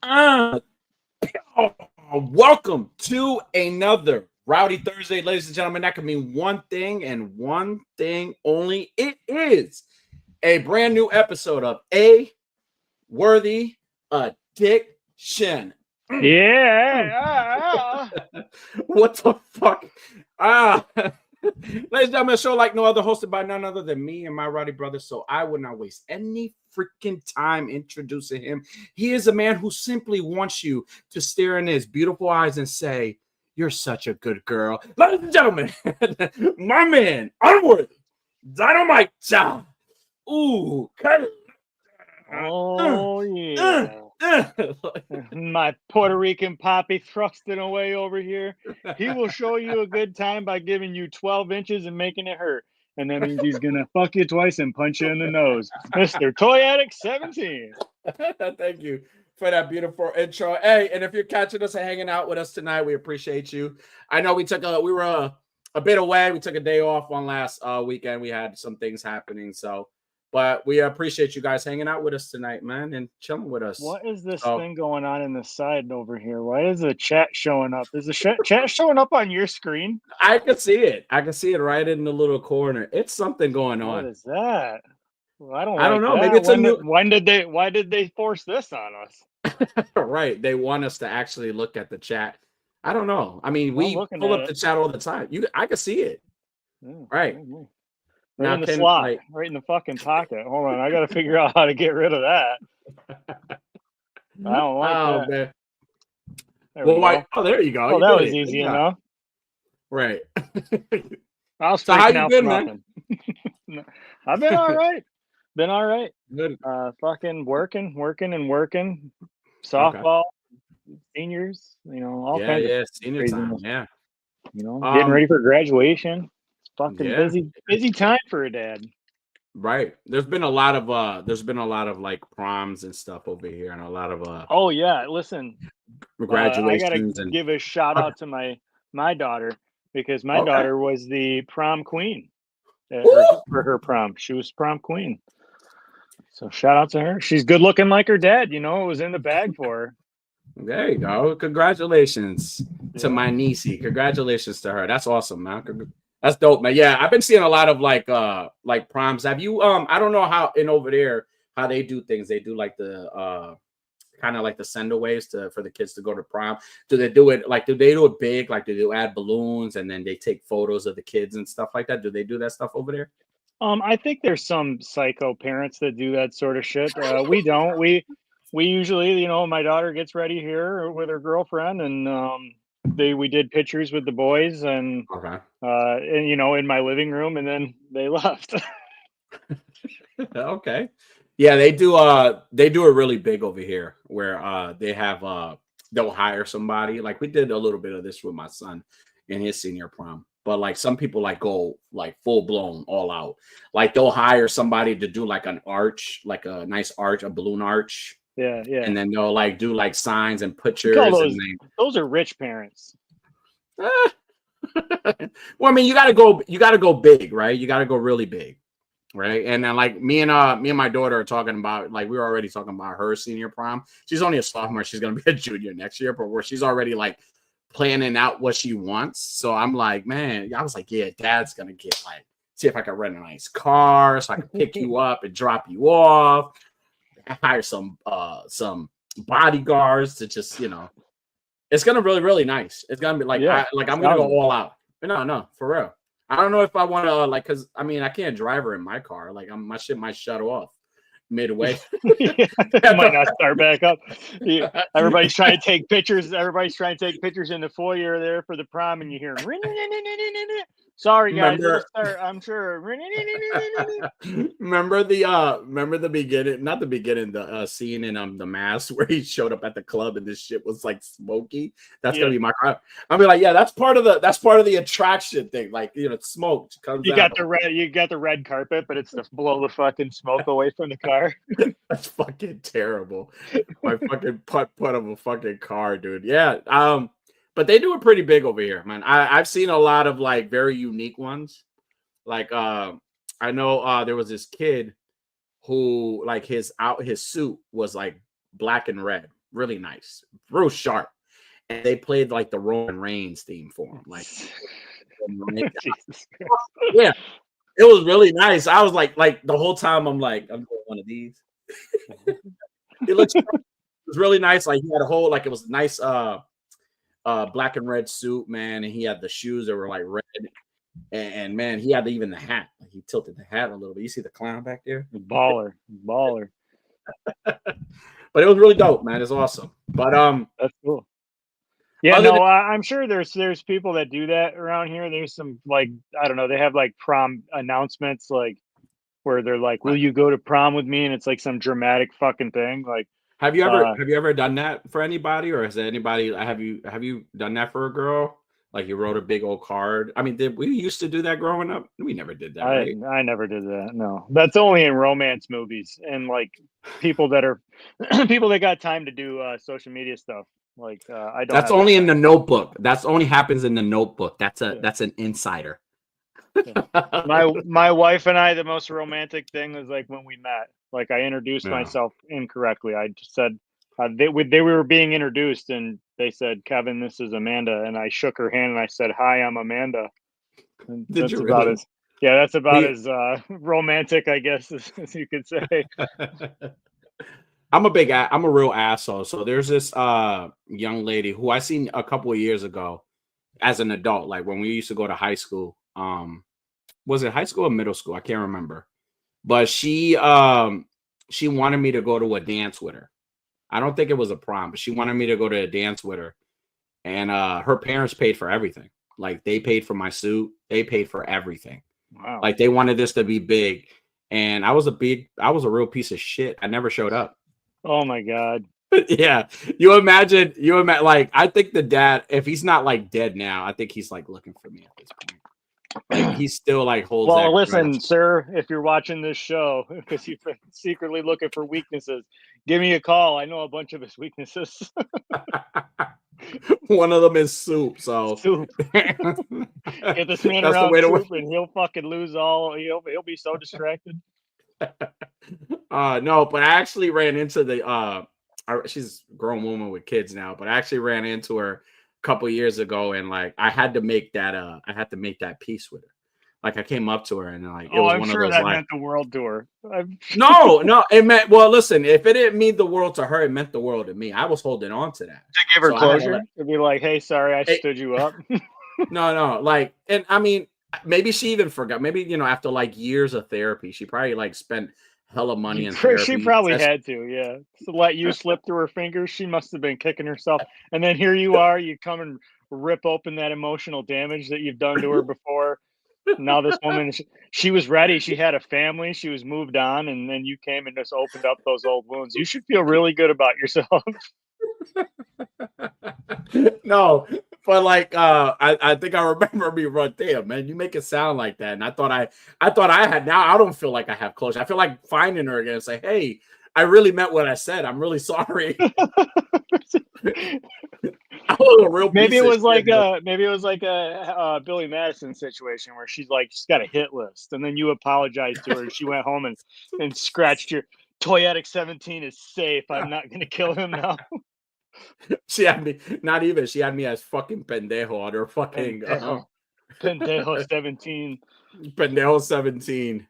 Uh, oh, welcome to another Rowdy Thursday, ladies and gentlemen. That can mean one thing and one thing only. It is a brand new episode of A Worthy Addiction. Yeah. What the fuck? Ladies and gentlemen, a show like no other, hosted by none other than me and my Rowdy brothers. So I would not waste any freaking time introducing him. He is a man who simply wants you to stare in his beautiful eyes and say, "You're such a good girl." Ladies and gentlemen, my man, Unworthy Dynamite John. Ooh, cut it. Oh, yeah. My Puerto Rican poppy thrusting away over here. He will show you a good time by giving you 12 inches and making it hurt. And that means he's going to fuck you twice and punch you in the nose. Mr. Toy Addict 17. Thank you for that beautiful intro. Hey, and if you're catching us and hanging out with us tonight, we appreciate you. I know we were a bit away. We took a day off on last weekend. We had some things happening. But we appreciate you guys hanging out with us tonight, man, and chilling with us. What is this thing going on in the side over here? Why is the chat showing up? Is the chat showing up on your screen? I can see it. I can see it right in the little corner. It's something going on. What is that? Well, I don't know. That. Maybe it's why did they force this on us? Right. They want us to actually look at the chat. I don't know. I mean, we pull up the chat all the time. I can see it. Right. Right in the slot, right in the fucking pocket. Hold on, I got to figure out how to get rid of that. I don't like that. Man. There you go. Oh, that was easy enough. Right. I'll so how you been, man? I've been all right. Been all right. Good. Fucking working. Softball, seniors, all kinds of senior time. Yeah. Getting ready for graduation. Fucking busy time for a dad. Right. There's been a lot of like proms and stuff over here, and a lot of oh yeah, listen, graduations. I gotta give a shout out to my daughter, because my daughter was the prom queen for her prom. She was prom queen. So shout out to her. She's good looking like her dad. It was in the bag for her. There you go. Congratulations to my niecey. Congratulations to her. That's awesome, man. That's dope, man. Yeah, I've been seeing a lot of like proms. Have you I don't know how in over there how they do things. They do like the kind of like the sendaways for the kids to go to prom. Do they do it big? Like, do they add balloons and then they take photos of the kids and stuff like that? Do they do that stuff over there? I think there's some psycho parents that do that sort of shit. We don't. We usually, my daughter gets ready here with her girlfriend, and we did pictures with the boys, and in my living room, and then they left. Okay. Yeah, they do it really big over here, where they have they'll hire somebody. Like, we did a little bit of this with my son in his senior prom. But like some people like go like full blown all out. Like, they'll hire somebody to do like an arch, like a nice arch, a balloon arch. Yeah. And then they'll like do like signs and pictures. Those are rich parents. Well, I mean, you gotta go big, right? You gotta go really big, right? And then like me and my daughter are talking about, like, we were already talking about her senior prom. She's only a sophomore. She's gonna be a junior next year, but where she's already like planning out what she wants. So I'm like, man, I was like, yeah, dad's gonna get like, see if I can rent a nice car so I can pick you up and drop you off. Hire some bodyguards to just, it's gonna be really, really nice. It's gonna be like, I'm gonna go all out. But no, for real. I don't know if I want to because I mean, I can't drive her in my car. Like, my shit might shut off midway. It might not start back up. Everybody's trying to take pictures. Everybody's trying to take pictures in the foyer there for the prom, and you hear sorry guys, I'm sure. Remember the beginning, not the beginning, the scene in The Mask where he showed up at the club and this shit was like smoky. That's gonna be my car. I'll be like, yeah, that's part of the attraction thing. Like, smoke comes. You got the red carpet, but it's to blow the fucking smoke away from the car. That's fucking terrible. My fucking putt of a fucking car, dude. Yeah. But they do it pretty big over here, man. I've seen a lot of like very unique ones. Like I know there was this kid who like his suit was like black and red. really nice, real sharp. And they played like the Roman Reigns theme for him. Like, yeah, it was really nice. I was like the whole time I'm like, I'm doing one of these. It was really nice. Like he had a whole like it was nice black and red suit, man, and he had the shoes that were like red. And man, he had even the hat. Like he tilted the hat a little bit. You see the clown back there? Baller. But it was really dope, man. It's awesome. But that's cool. Yeah, no, I'm sure there's people that do that around here. There's some like I don't know. They have like prom announcements like where they're like, "Will you go to prom with me?" And it's like some dramatic fucking thing. Like, have you ever done that for anybody, or has anybody have you done that for a girl? Like you wrote a big old card. I mean, did we used to do that growing up? We never did that, right? I never did that. No, that's only in romance movies and like people that are people that got time to do social media stuff. Like I don't. That's only in the Notebook. That's only happens in the Notebook. That's an insider. My wife and I, the most romantic thing was like when we met. Like I introduced myself incorrectly. I just said they were being introduced, and they said, "Kevin, this is Amanda," and I shook her hand and I said, "Hi, I'm Amanda." And that's about as romantic, I guess, as you could say. I'm a real asshole. So there's this young lady who I seen a couple of years ago as an adult, like when we used to go to high school. Was it high school or middle school? I can't remember. But she wanted me to go to a dance with her. I don't think it was a prom, but she wanted me to go to a dance with her. And her parents paid for everything. Like they paid for my suit, they paid for everything. Wow. Like they wanted this to be big. And I was a real piece of shit. I never showed up. Oh my God. Yeah. You imagine like I think the dad, if he's not like dead now, I think he's like looking for me at this point. Like he still like holds. Well, listen, sir, if you're watching this show because you've been secretly looking for weaknesses, give me a call. I know a bunch of his weaknesses. One of them is soup. So soup. Get this man around soup, and he'll fucking lose all. He'll be so distracted. No, but I actually ran into the she's a grown woman with kids now, but I actually ran into her a couple years ago, and like I had to make that peace with her. Like I came up to her and like it was I'm one sure of those that meant the world to her. No, it meant listen, if it didn't mean the world to her, it meant the world to me. I was holding on to that. To give her closure? To be like, hey, sorry, I stood you up. No, like, and I mean, maybe she even forgot. Maybe, after like years of therapy, she probably like spent hella money in therapy. She probably had to, yeah. To let you slip through her fingers, she must have been kicking herself. And then here you are, you come and rip open that emotional damage that you've done to her before. Now this woman, she was ready. She had a family. She was moved on, and then you came and just opened up those old wounds. You should feel really good about yourself. No, but like I think I remember me run there, man. You make it sound like that, and I thought I had. Now I don't feel like I have closure. I feel like finding her again and say, "Hey, I really meant what I said. I'm really sorry." Maybe it was like a Billy Madison situation where she's got a hit list, and then you apologized to her, and she went home and scratched your Toyetic 17 is safe. I'm not going to kill him now. She had me, not even. She had me as fucking pendejo on her fucking pendejo 17. Pendejo 17.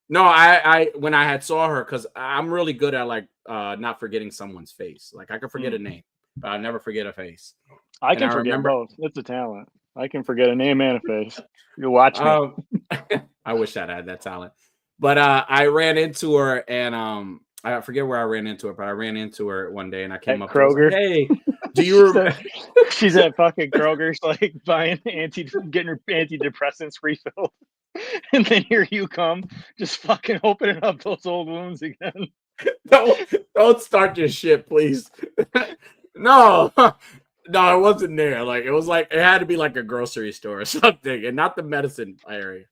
No, I when I had saw her, because I'm really good at like not forgetting someone's face. Like I can forget a name, but I'll never forget a face. I can forget both. It's a talent. I can forget a name and a face. You watch me. I wish I had that talent. But I ran into her, and I forget where I ran into her, but I ran into her one day, and I came up to her, Kroger. Like, hey, do you remember? She's at fucking Kroger's, like buying getting her antidepressants refilled, and then here you come, just fucking opening up those old wounds again. Don't start your shit, please. No, it wasn't there. Like it had to be like a grocery store or something, and not the medicine area.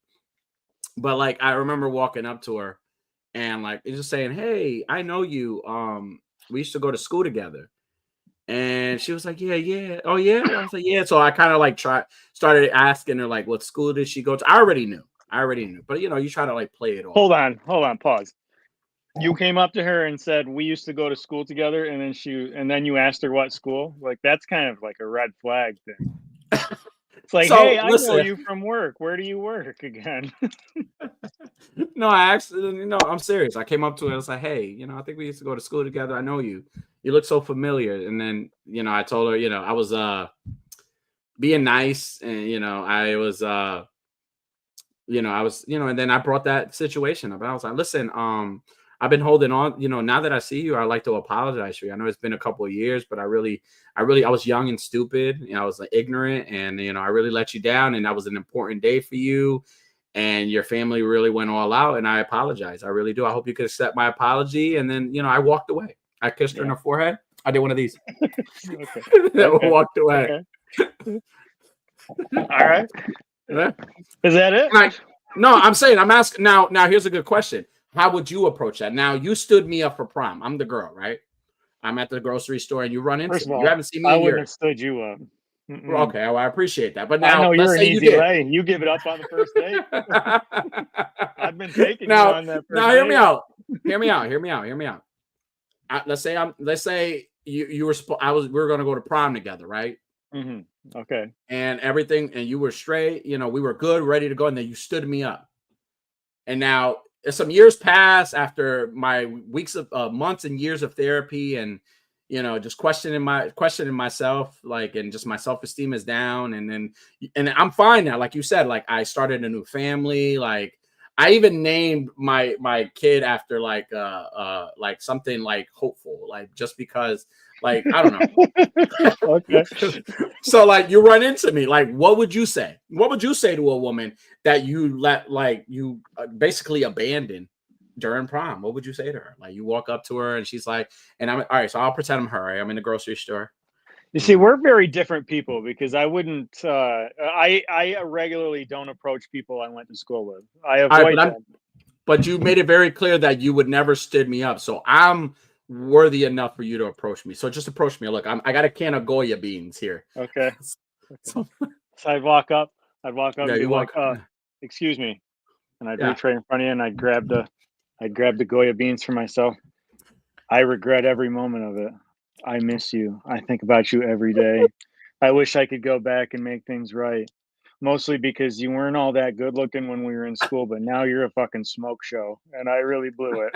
But like I remember walking up to her. And like it's just saying, hey, I know you. We used to go to school together. And she was like, yeah. Oh yeah. I was like, yeah. So I kind of like started asking her like, what school did she go to? I already knew. But you try to like play it off. Hold on, pause. You came up to her and said, "We used to go to school together," and then you asked her what school. Like that's kind of like a red flag thing. It's like, So hey, I know listen, you from work. Where do you work again? no, I actually, I'm serious. I came up to her and I was like, hey, I think we used to go to school together. I know you. You look so familiar. And then, I told her, I was being nice, and I was and then I brought that situation up. I was like, listen, I've been holding on, now that I see you, I'd like to apologize for you. I know it's been a couple of years, but I was young and stupid, I was like ignorant, and I really let you down, and that was an important day for you, and your family really went all out, and I apologize. I really do. I hope you could accept my apology. And then, I walked away. I kissed her in her forehead. I did one of these. Okay. Walked away. Okay. All right. Is that it? No, I'm saying, I'm asking now. Here's a good question. How would you approach that? Now, you stood me up for prom. I'm the girl, right? I'm at the grocery store and you run into me. You haven't seen me I in wouldn't years. have stood you up. Okay, well, I appreciate that. But now, I know let's you're say an you easy did. lay. You give it up on the first date. I've been taking you on that first now, date. hear me out. Hear me out. Let's say you were we were going to go to prom together, right? Mm-hmm. Okay. And everything, and you were straight. We were good, ready to go, and then you stood me up. And now, some years pass after my weeks of months and years of therapy, and just questioning myself, like, and just my self-esteem is down, and I'm fine now. Like you said, like I started a new family, like I even named my kid after like something like hopeful, like just because, like, I don't know. Okay. So like you run into me, like what would you say? What would you say to a woman that you basically abandoned during prom? What would you say to her? Like you walk up to her and she's like, and I'm all right, so I'll pretend I'm her. Right? I'm in the grocery store. You see, we're very different people because I wouldn't. I regularly don't approach people I went to school with. I avoid them. But you made it very clear that you would never stood me up, so I'm worthy enough for you to approach me. So just approach me. Look, I got a can of Goya beans here. Okay. So I'd walk up. Yeah, and be like, "Excuse me," and I'd reach right in front of you and I'd grab the Goya beans for myself. I regret every moment of it. I miss you. I think about you every day. I wish I could go back and make things right. Mostly because you weren't all that good looking when we were in school, but now you're a fucking smoke show, and I really blew it.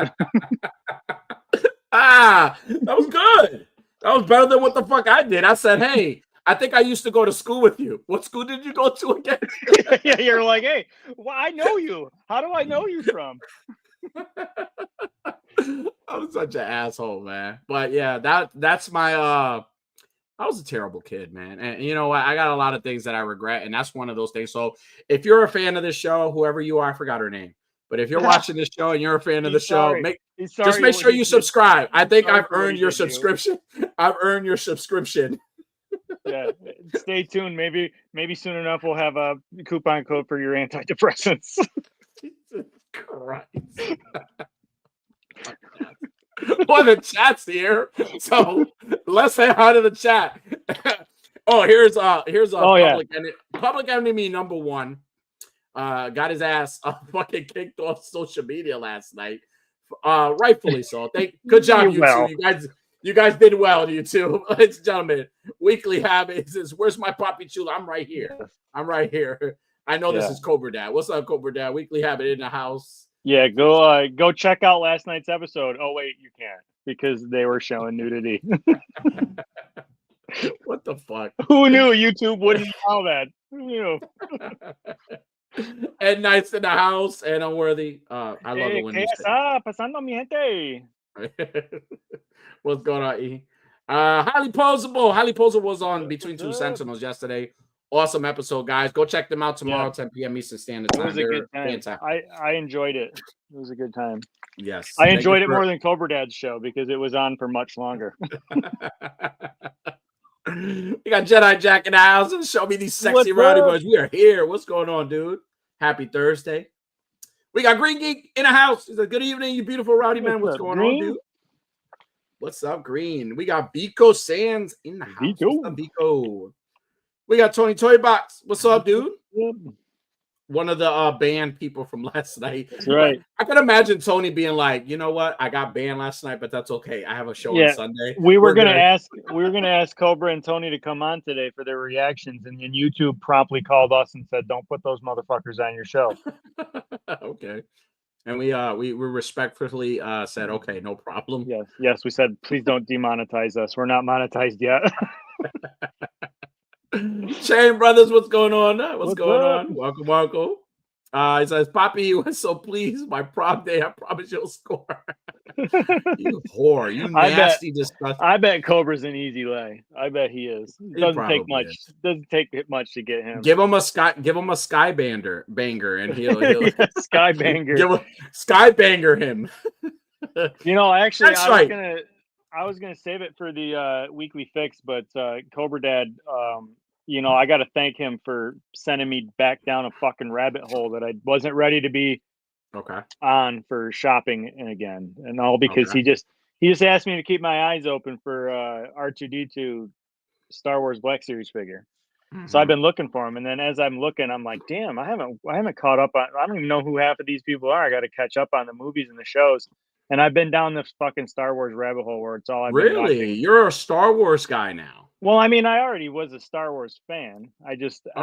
That was good. That was better than what the fuck I did. I said, hey, I think I used to go to school with you. What school did you go to again? Yeah, you're like, hey, well, I know you. How do I know you from? I'm such an asshole, man. But yeah, that's my I was a terrible kid, man. And you know what? I got a lot of things that I regret, and that's one of those things. So if you're a fan of this show, whoever you are, I forgot her name. But if you're watching this show and you're a fan of the show, just make sure you subscribe. I think I've earned your subscription. I've earned your subscription. Yeah, stay tuned. Maybe soon enough we'll have a coupon code for your antidepressants. Jesus Christ. Well, the chat's here, so let's say hi to the chat. Here's public enemy number one. Got his ass fucking kicked off social media last night. Rightfully so. Good job, you two. You guys did well, you two. Ladies and gentlemen, Weekly Habits is where's my Papi Chula? I'm right here. I know this is Cobra Dad. What's up, Cobra Dad? Weekly Habit in the house. Yeah, go check out last night's episode. Oh wait, you can't because they were showing nudity. What the fuck? Who knew YouTube wouldn't allow that? Who knew? Ed Knight's in the house and Unworthy. I love it when you say pasando mi gente. What's going on, E? Highly Posable was on Between Two Sentinels yesterday. Awesome episode, guys. Go check them out tomorrow, 10 p.m. Eastern Standard Time. It was a good time. I enjoyed it. It was a good time. Yes. I enjoyed it more than Cobra Dad's show because it was on for much longer. We got Jedi Jack in the house and show me these sexy Rowdy Boyz. We are here. What's going on, dude? Happy Thursday. We got Green Geek in the house. He said, good evening, you beautiful rowdy man. What's going on, dude? What's up, Green? We got Biko Sands in the house. What's up, Biko? We got Tony Toybox. What's up, dude? one of the band people from last night. That's right. I can imagine Tony being like, you know what? I got banned last night, but that's okay. I have a show on Sunday. We were gonna ask Cobra and Tony to come on today for their reactions, and then YouTube promptly called us and said, "Don't put those motherfuckers on your show." Okay. And we respectfully said, okay, no problem. Yes, we said, please don't demonetize us. We're not monetized yet. Shane Brothers, what's going on? What's going up? on? Welcome. He says, Poppy, you were so pleased. My prom day, I promise you'll score. You whore, you nasty disgusting. I bet Cobra's an easy lay. I bet he is. It doesn't take much. Doesn't take much to get him. Give him a sky banger, and he'll sky banger. Sky banger him. You know, actually, I was gonna save it for the weekly fix, but Cobra Dad, you know, I got to thank him for sending me back down a fucking rabbit hole that I wasn't ready to be on for shopping again, and all because he just asked me to keep my eyes open for R2D2 Star Wars Black Series figure. Mm-hmm. So I've been looking for him, and then as I'm looking, I'm like, damn, I haven't caught up on. I don't even know who half of these people are. I got to catch up on the movies and the shows. And I've been down this fucking Star Wars rabbit hole where it's all I've been watching. You're a Star Wars guy now. Well, I mean, I already was a Star Wars fan. I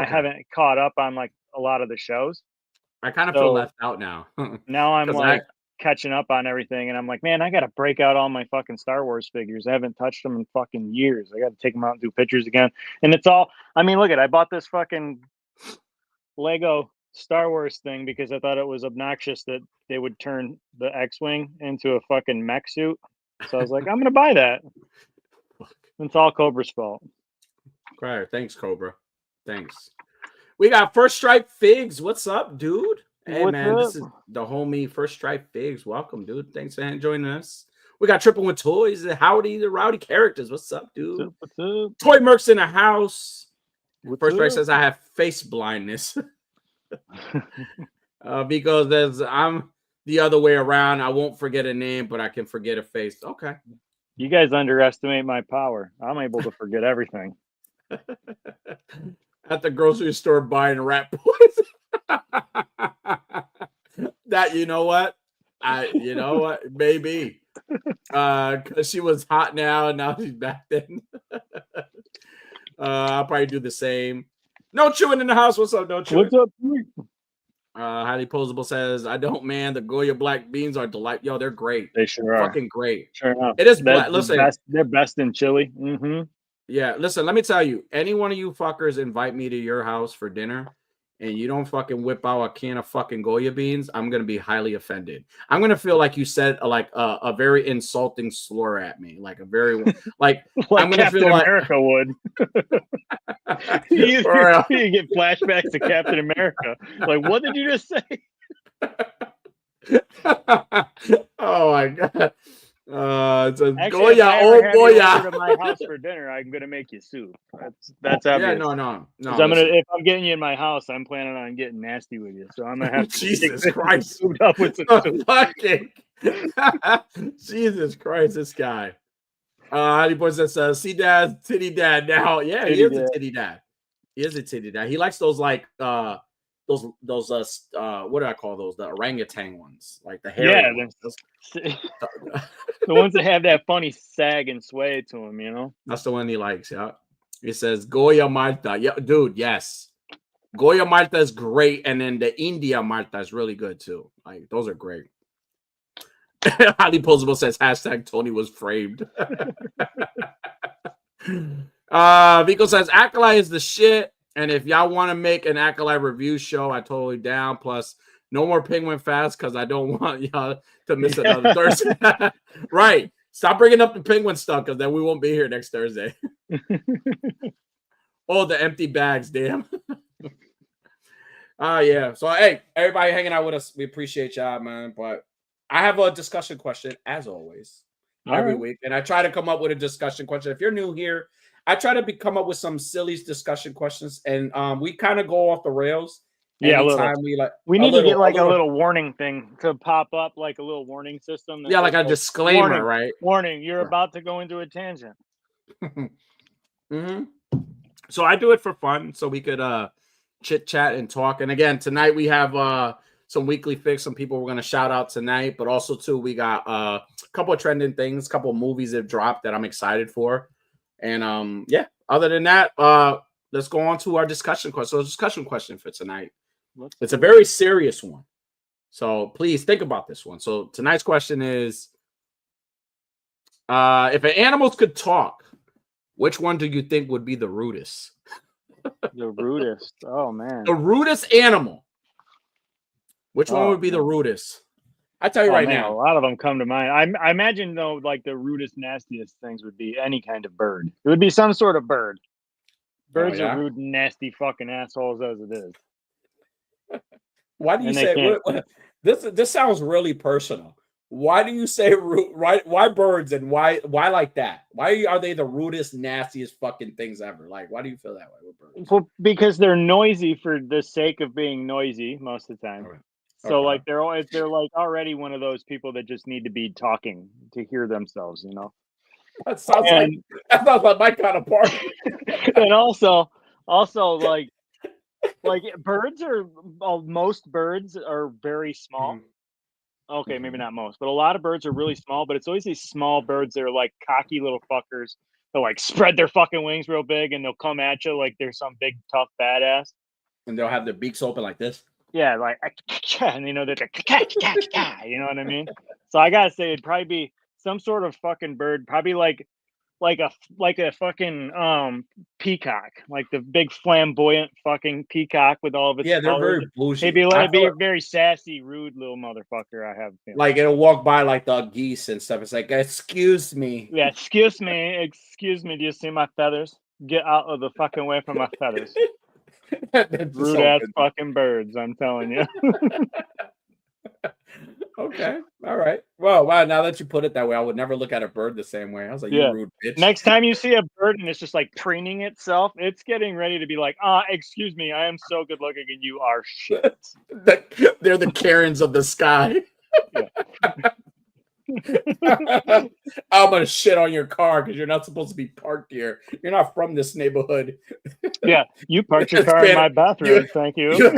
haven't caught up on like a lot of the shows. I kind of feel left out now. Now I'm like catching up on everything, and I'm like, man, I got to break out all my fucking Star Wars figures. I haven't touched them in fucking years. I got to take them out and do pictures again. And it's all. I mean, look I bought this fucking Lego Star Wars thing because I thought it was obnoxious that they would turn the X-Wing into a fucking mech suit. So I was like, I'm going to buy that. It's all Cobra's fault. Okay, thanks, Cobra. Thanks. We got First Stripe Figs. What's up, dude? Hey, man, this is the homie First Stripe Figs. Welcome, dude. Thanks for joining us. We got Triple with Toys, the Rowdy Characters. What's up, dude? What's up? Toy Mercs in the house. First Stripe says I have face blindness. Because I'm the other way around. I won't forget a name, but I can forget a face. Okay. You guys underestimate my power. I'm able to forget everything. At the grocery store buying rat poison. That you know what? Maybe. Because she was hot now and now she's back then. I'll probably do the same. No chewing in the house. What's up? No chewing. What's up? Highly Posable says, I don't, man. The Goya black beans are delightful. Yo, they're great. They sure are. Fucking great. Sure enough. It is black. Listen, they're best in chili. Mm-hmm. Yeah, listen, let me tell you, any one of you fuckers invite me to your house for dinner and you don't fucking whip out a can of fucking Goya beans, I'm going to be highly offended. I'm going to feel like you said a very insulting slur at me, like a very, like I'm going to feel like America would. you get flashbacks to Captain America. Like, what did you just say? Oh my God. It's a Actually, Goya, oh Goya. To my house for dinner, I'm gonna make you soup. That's obvious. Yeah, no. If I'm getting you in my house, I'm planning on getting nasty with you. So I'm gonna have to Jesus Christ. Up with some Jesus Christ, this guy. He puts this see dad, titty dad now. Yeah, he is a titty dad. He is a titty dad. He likes those like those what do I call those? The orangutan ones, like the hair. Yeah, the ones that have that funny sag and sway to them, you know. That's the one he likes. Yeah, he says Goya Malta. Yeah, dude. Yes, Goya Malta is great, and then the India Malta is really good too. Like those are great. Highly Posable says hashtag Tony was framed. Vico says Acolyte is the shit. And if y'all want to make an Acolyte review show, I totally down. Plus, no more Penguin Fast because I don't want y'all to miss another Thursday. Right. Stop bringing up the Penguin stuff because then we won't be here next Thursday. Oh, the empty bags, damn. Yeah. So, hey, everybody hanging out with us. We appreciate y'all, man. But I have a discussion question, as always, every week. And I try to come up with a discussion question. If you're new here, I try to come up with some silly discussion questions, and we kind of go off the rails. Yeah, we need to get like a little warning thing to pop up, like a little warning system. Yeah, like a disclaimer, right? Warning, you're about to go into a tangent. Mm-hmm. So I do it for fun, so we could, chit chat and talk. And again, tonight we have some weekly fix. Some people we're going to shout out tonight, but also too we got a couple of trending things, a couple of movies that dropped that I'm excited for. And yeah, other than that, let's go on to our discussion question. So, discussion question for tonight. It's a very serious one. So please think about this one. So tonight's question is, if animals could talk, which one do you think would be the rudest? The rudest. Oh man. The rudest animal. Which one would be the rudest? I tell you right now. A lot of them come to mind. I imagine though, like the rudest, nastiest things would be any kind of bird. It would be some sort of bird. Birds are rude, nasty fucking assholes as it is. Why do you say this sounds really personal? Why do you say rude? Why birds and why like that? Why are they the rudest, nastiest fucking things ever? Like, why do you feel that way with birds? Well, because they're noisy for the sake of being noisy most of the time. Okay. So like they're like already one of those people that just need to be talking to hear themselves, you know. That sounds like my kind of party. And also like birds are most birds are very small. Okay, maybe not most, but a lot of birds are really small, but it's always these small birds that are like cocky little fuckers. They'll like spread their fucking wings real big and they'll come at you like they're some big tough badass. And they'll have their beaks open like this. Yeah, like, and you know, they're like, you know what I mean? So I gotta say, it'd probably be some sort of fucking bird, probably like a fucking peacock, like the big flamboyant fucking peacock with all of its they're colors. very bougie. Maybe let it be a very sassy, rude little motherfucker. I have like it'll walk by like the geese and stuff. It's like, excuse me. Yeah, excuse me. Do you see my feathers? Get out of the fucking way from my feathers. Rude ass fucking birds, I'm telling you. Okay. All right. Well, wow, now that you put it that way, I would never look at a bird the same way. I was like, you rude bitch. Next time you see a bird and it's just like preening itself, it's getting ready to be like, excuse me, I am so good looking and you are shit. They're the Karens of the sky. I'm gonna shit on your car because you're not supposed to be parked here. You're not from this neighborhood. Yeah, you parked your car in my bathroom. Thank you. You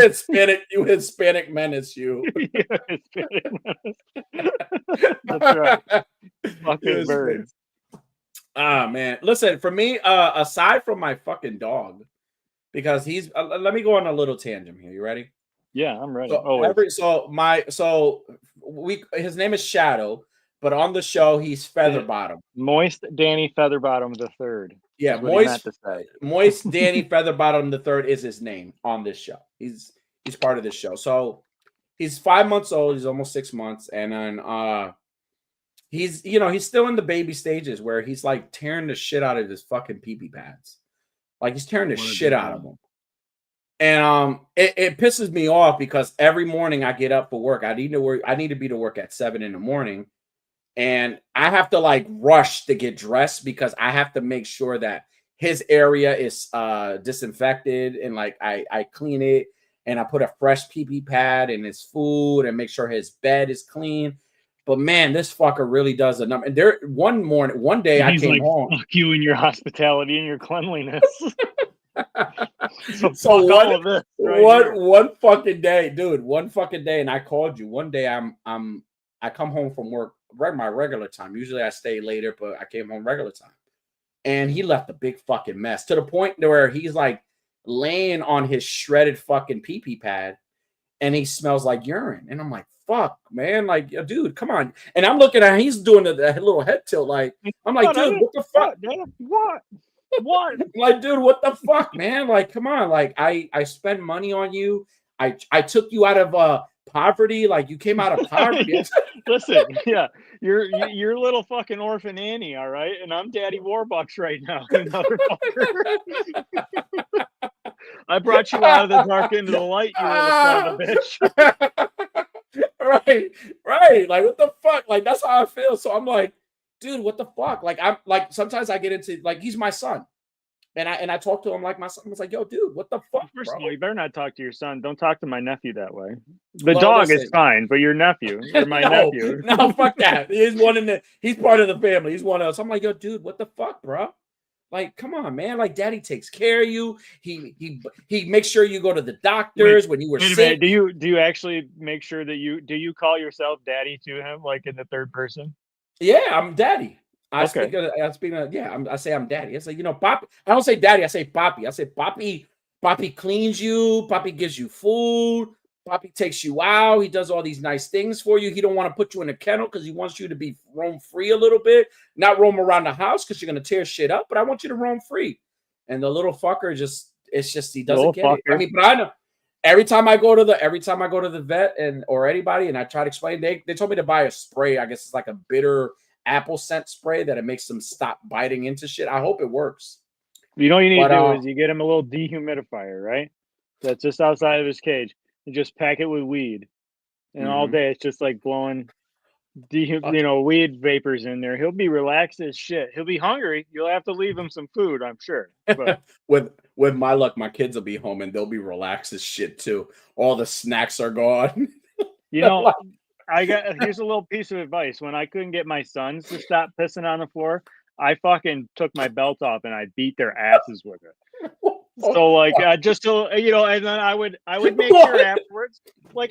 Hispanic menace. You. Hispanic menace. That's right. Fucking birds. Ah man, listen. For me, aside from my fucking dog, because he's. Let me go on a little tangent here. You ready? Yeah, I'm ready. His name is Shadow. But on the show, he's Featherbottom. Moist Danny Featherbottom III. Yeah, Moist Danny Featherbottom III is his name on this show. He's part of this show. So he's 5 months old. He's almost 6 months, and then he's still in the baby stages where he's like tearing the shit out of his fucking pee-pee pads. Like he's tearing the shit out of them. And it pisses me off because every morning I get up for work. I need to be to work at 7 a.m. And I have to like rush to get dressed because I have to make sure that his area is disinfected and like I clean it and I put a fresh pee-pee pad in his food and make sure his bed is clean. But man, this fucker really does a number. And one day I came home. Fuck you and your hospitality and your cleanliness. So one fucking day, dude, and I called you. One day I come home from work my regular time. Usually I stay later, but I came home regular time. And he left a big fucking mess to the point where he's like laying on his shredded fucking pee-pee pad and he smells like urine. And I'm like, fuck, man. Like, dude, come on. And I'm looking at him, he's doing the little head tilt. Like, I'm like, dude, what the fuck? What? Like, dude, what the fuck, man? Like, come on. Like, I spend money on you. I took you out of poverty. Like, you came out of poverty. Listen, yeah, you're little fucking orphan Annie, all right, and I'm Daddy Warbucks right now, motherfucker. I brought you out of the dark into the light, you little son of a bitch. Right. Like, what the fuck? Like, that's how I feel. So I'm like, dude, what the fuck? Like, I'm like, sometimes I get into like, he's my son. And I talk to him like my son was like, yo, dude, what the fuck? First of all, you better not talk to your son. Don't talk to my nephew that way. The dog is fine, but your nephew, you're my nephew. No, fuck that. He's part of the family. He's one of us. I'm like, yo, dude, what the fuck, bro? Like, come on, man. Like, daddy takes care of you. He makes sure you go to the doctors when you were sick. Do you actually make sure that you call yourself daddy to him, like in the third person? Yeah, I'm daddy. I Okay. I say I'm daddy. I say, Papi. I don't say daddy, I say Papi. I say Papi. Papi cleans you, Papi gives you food, Papi takes you out, he does all these nice things for you. He don't want to put you in a kennel because he wants you to be roam free a little bit, not roam around the house because you're gonna tear shit up, but I want you to roam free. And the little fucker he doesn't get it. I mean, but I know every time I go to the vet or anybody and I try to explain, they told me to buy a spray. I guess it's like a bitter apple scent spray that it makes them stop biting into shit. I hope it works. You know what you need to do is you get him a little dehumidifier, right? That's just outside of his cage. You just pack it with weed. And all day it's just like blowing weed vapors in there. He'll be relaxed as shit. He'll be hungry. You'll have to leave him some food, I'm sure. But with my luck, my kids will be home and they'll be relaxed as shit too. All the snacks are gone. Here's a little piece of advice. When I couldn't get my sons to stop pissing on the floor, I fucking took my belt off and I beat their asses with it. So like just to and then I would make sure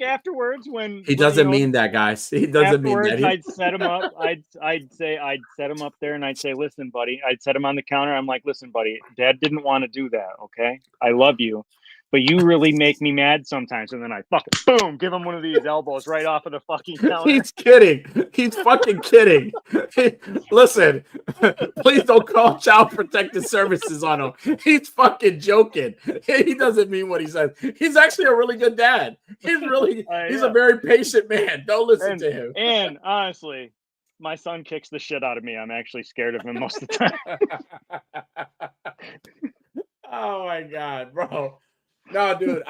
afterwards when he doesn't mean that, guys. He doesn't mean that. I'd set him up. I'd set him up there and I'd say, listen, buddy. I'd set him on the counter. I'm like, listen, buddy. Dad didn't want to do that. Okay, I love you, but you really make me mad sometimes. And then I fucking boom, give him one of these elbows right off of the fucking counter. He's kidding. He's fucking kidding. Listen, please don't call Child Protective Services on him. He's fucking joking. He doesn't mean what he says. He's actually a really good dad. He's a very patient man. Don't listen to him. And honestly, my son kicks the shit out of me. I'm actually scared of him most of the time. Oh my God, bro. No, dude,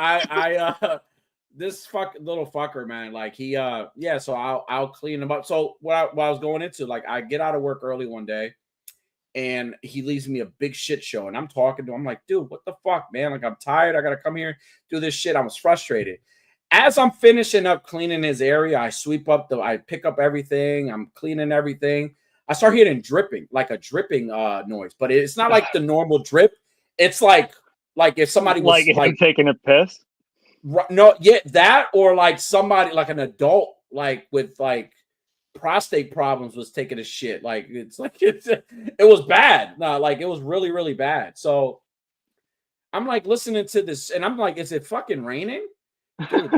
this little fucker, man, like so I'll clean him up. So what I was going into, like, I get out of work early one day and he leaves me a big shit show and I'm talking to him. I'm like, dude, what the fuck, man? Like, I'm tired. I got to come here, do this shit. I was frustrated. As I'm finishing up cleaning his area, I pick up everything. I'm cleaning everything. I start hearing dripping, like a dripping noise, but it's not like the normal drip. It's like if somebody was like taking a piss. No, yeah, that or like somebody, like an adult, like with like prostate problems was taking a shit. Like it was bad. No, like it was really, really bad. So I'm like listening to this, and I'm like, is it fucking raining? Dude,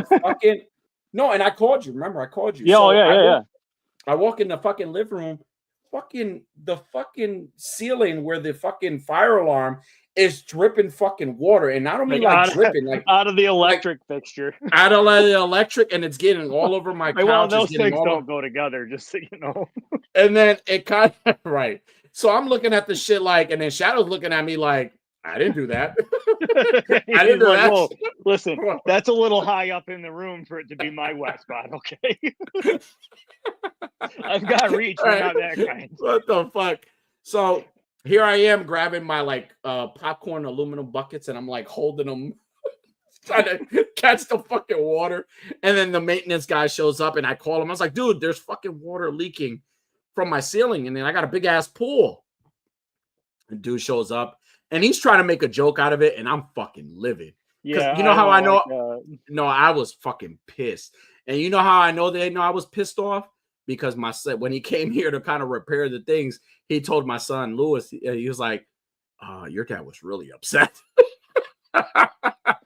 no, and I called you. Remember, I called you. Yeah. I walk in the fucking living room, the fucking ceiling where the fucking fire alarm is dripping fucking water, and I don't mean like dripping, like out of the electric fixture, out of the electric, and it's getting all over my couch. Well, those things don't go together, just so you know. And then it kind of right. So I'm looking at the shit like, and then Shadow's looking at me like, I didn't do that. I didn't do that. Well, listen, that's a little high up in the room for it to be my wet spot. Okay, I've got reach. Right. Not that kind. What the fuck? So here I am grabbing my like popcorn aluminum buckets, and I'm like holding them, trying to catch the fucking water. And then the maintenance guy shows up, and I call him. I was like, dude, there's fucking water leaking from my ceiling, and then I got a big ass pool. The dude shows up, and he's trying to make a joke out of it, and I'm fucking livid. Yeah, you know how I know? No, I was fucking pissed. And you know how I know they know I was pissed off? Because my son, when he came here to kind of repair the things, he told my son Lewis, he was like, your dad was really upset.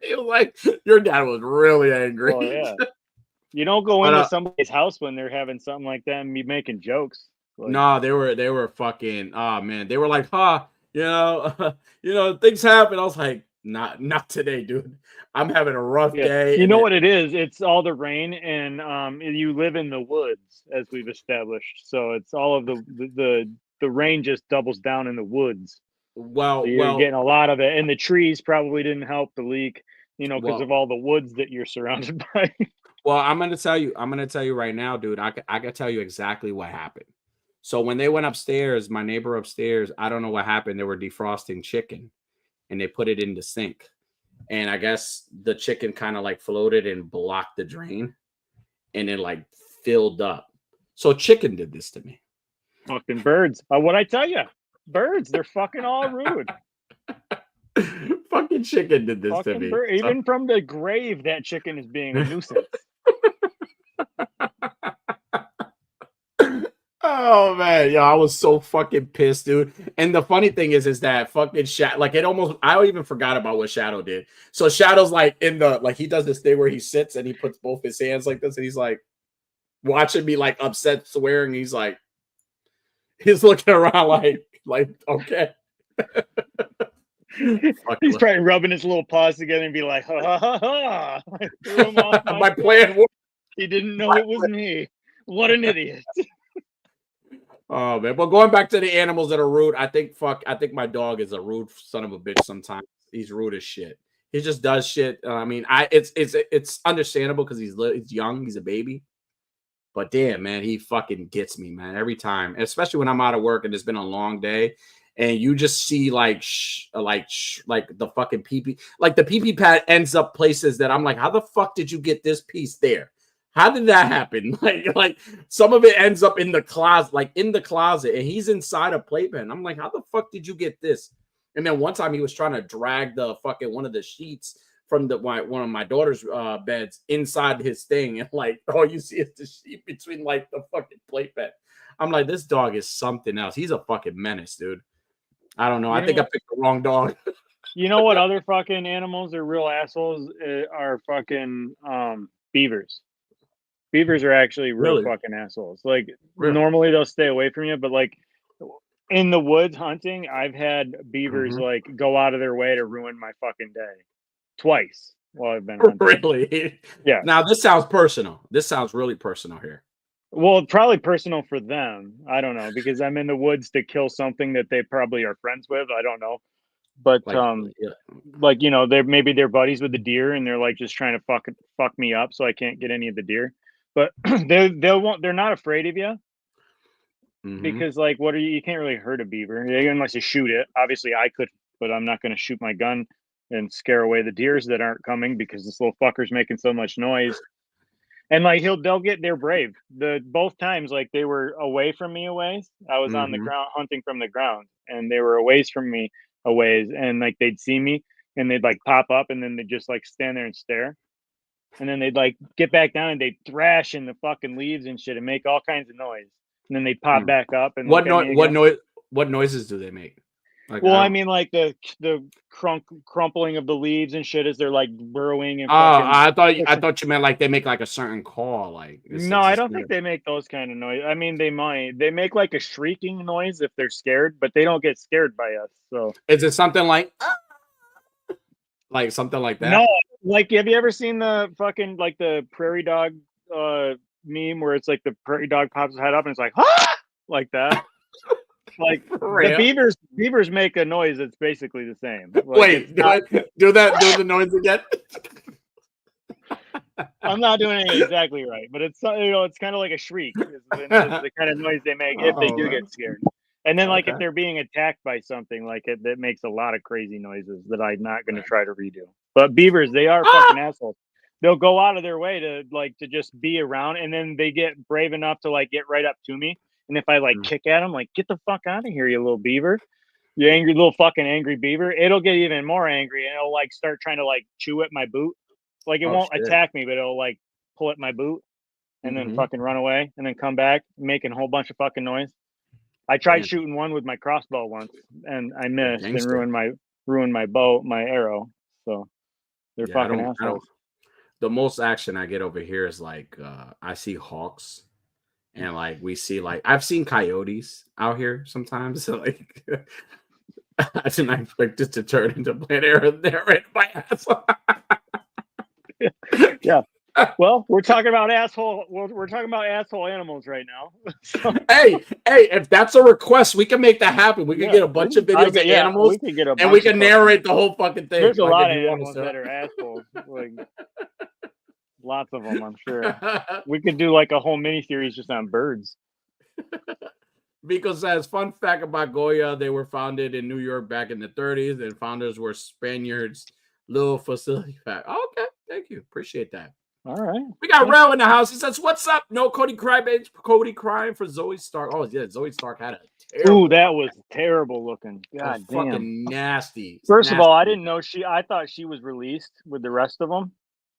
He was like, your dad was really angry. Oh, yeah. You don't go into somebody's house when they're having something like that and be making jokes. Like, no, they were fucking, oh man, they were like, things happen. I was like, not today, dude. I'm having a rough day. You know what it is? It's all the rain, and you live in the woods, as we've established. So it's all of the rain just doubles down in the woods. Well, so you're getting a lot of it, and the trees probably didn't help the leak, because of all the woods that you're surrounded by. Well, I'm gonna tell you right now, dude. I can tell you exactly what happened. So when they went upstairs, my neighbor upstairs, I don't know what happened. They were defrosting chicken, and they put it in the sink. And I guess the chicken kind of like floated and blocked the drain, and it like filled up. So chicken did this to me. Fucking birds. What'd I tell you? Birds, they're fucking all rude. Fucking chicken did this to me. Even from the grave, that chicken is being a nuisance. Oh man, yo, I was so fucking pissed, dude. And the funny thing is that fucking Shadow, like it almost, I even forgot about what Shadow did. So Shadow's like in the, like he does this thing where he sits and he puts both his hands like this, and he's like watching me like upset, swearing. He's looking around like okay. He's probably rubbing his little paws together and be like, ha ha ha ha. I threw him off my plan worked. He didn't know it was me. What an idiot. Oh man, but going back to the animals that are rude, I think my dog is a rude son of a bitch sometimes. He's rude as shit. He just does shit. I mean, it's understandable because he's young, he's a baby. But damn, man, he fucking gets me, man, every time. Especially when I'm out of work and it's been a long day, and you just see like the fucking pee-pee, like the pee-pee pad ends up places that I'm like, how the fuck did you get this piece there? How did that happen? Like some of it ends up in the closet, and he's inside a playpen. I'm like, how the fuck did you get this? And then one time he was trying to drag the fucking one of the sheets from one of my daughter's beds inside his thing, and like all you see is the sheet between like the fucking playpen. I'm like, this dog is something else. He's a fucking menace, dude. I don't know. I think I picked the wrong dog. You know what other fucking animals are real assholes? Are fucking beavers. Beavers are actually real fucking assholes. Like normally they'll stay away from you, but like in the woods hunting, I've had beavers like go out of their way to ruin my fucking day twice while I've been hunting. Really? Yeah. Now this sounds personal. This sounds really personal here. Well, probably personal for them. I don't know, because I'm in the woods to kill something that they probably are friends with. I don't know. But like you know, they're buddies with the deer, and they're like just trying to fuck me up so I can't get any of the deer. But they're not afraid of you because like you can't really hurt a beaver unless you shoot it. Obviously I could, but I'm not going to shoot my gun and scare away the deers that aren't coming because this little fucker's making so much noise. And like they're brave. Both times like they were away from me a ways. I was on the ground hunting from the ground, and they were a ways from me a ways, and like they'd see me and they'd like pop up, and then they'd just like stand there and stare. And then they'd like get back down and they'd thrash in the fucking leaves and shit and make all kinds of noise. And then they'd pop back up and what noises do they make? Like, well, I mean, like the crumpling of the leaves and shit as they're like burrowing. And I thought you meant like they make like a certain call. Like no, I don't think they make those kind of noise. I mean, they might. They make like a shrieking noise if they're scared, but they don't get scared by us. So is it something like something like that? No, like have you ever seen the fucking like the prairie dog meme where it's like the prairie dog pops his head up and it's like like that? Like the beavers make a noise that's basically the same. Like, wait, do the noise again. I'm not doing it exactly right, but it's it's kind of like a shriek. It's the kind of noise they make if they do get scared. And then like if they're being attacked by something like it that makes a lot of crazy noises that I'm not going to try to redo. But beavers, they are fucking assholes. They'll go out of their way to just be around, and then they get brave enough to like get right up to me. And if I like kick at them, like, get the fuck out of here, you little beaver. You angry little fucking angry beaver. It'll get even more angry and it'll like start trying to like chew at my boot. Like it won't attack me, but it'll like pull at my boot and then fucking run away and then come back making a whole bunch of fucking noise. I tried shooting one with my crossbow once and I missed and ruined my bow, my arrow. So they're fucking assholes. The most action I get over here is like I see hawks. And like we see, like I've seen coyotes out here sometimes. So like I didn't expect this to turn into plain arrow there right in my ass. Yeah. Well, we're talking about asshole. We're talking about asshole animals right now. So. Hey, if that's a request, we can make that happen. We can get a bunch of videos of animals, and we can narrate the whole fucking thing. There's a lot of animals that are assholes. Like, lots of them, I'm sure. We could do like a whole mini series just on birds. Because as fun fact about Goya, they were founded in New York back in the 30s, and founders were Spaniards. Little facility fact. Okay, thank you, appreciate that. All right. We got Rel in the house. He says, "What's up?" No Cody crying, bitch. Cody crying for Zoe Stark. Oh yeah, Zoe Stark had a terrible. Ooh, that was terrible looking. God damn. Fucking nasty. First nasty. of all, I didn't know I thought she was released with the rest of them.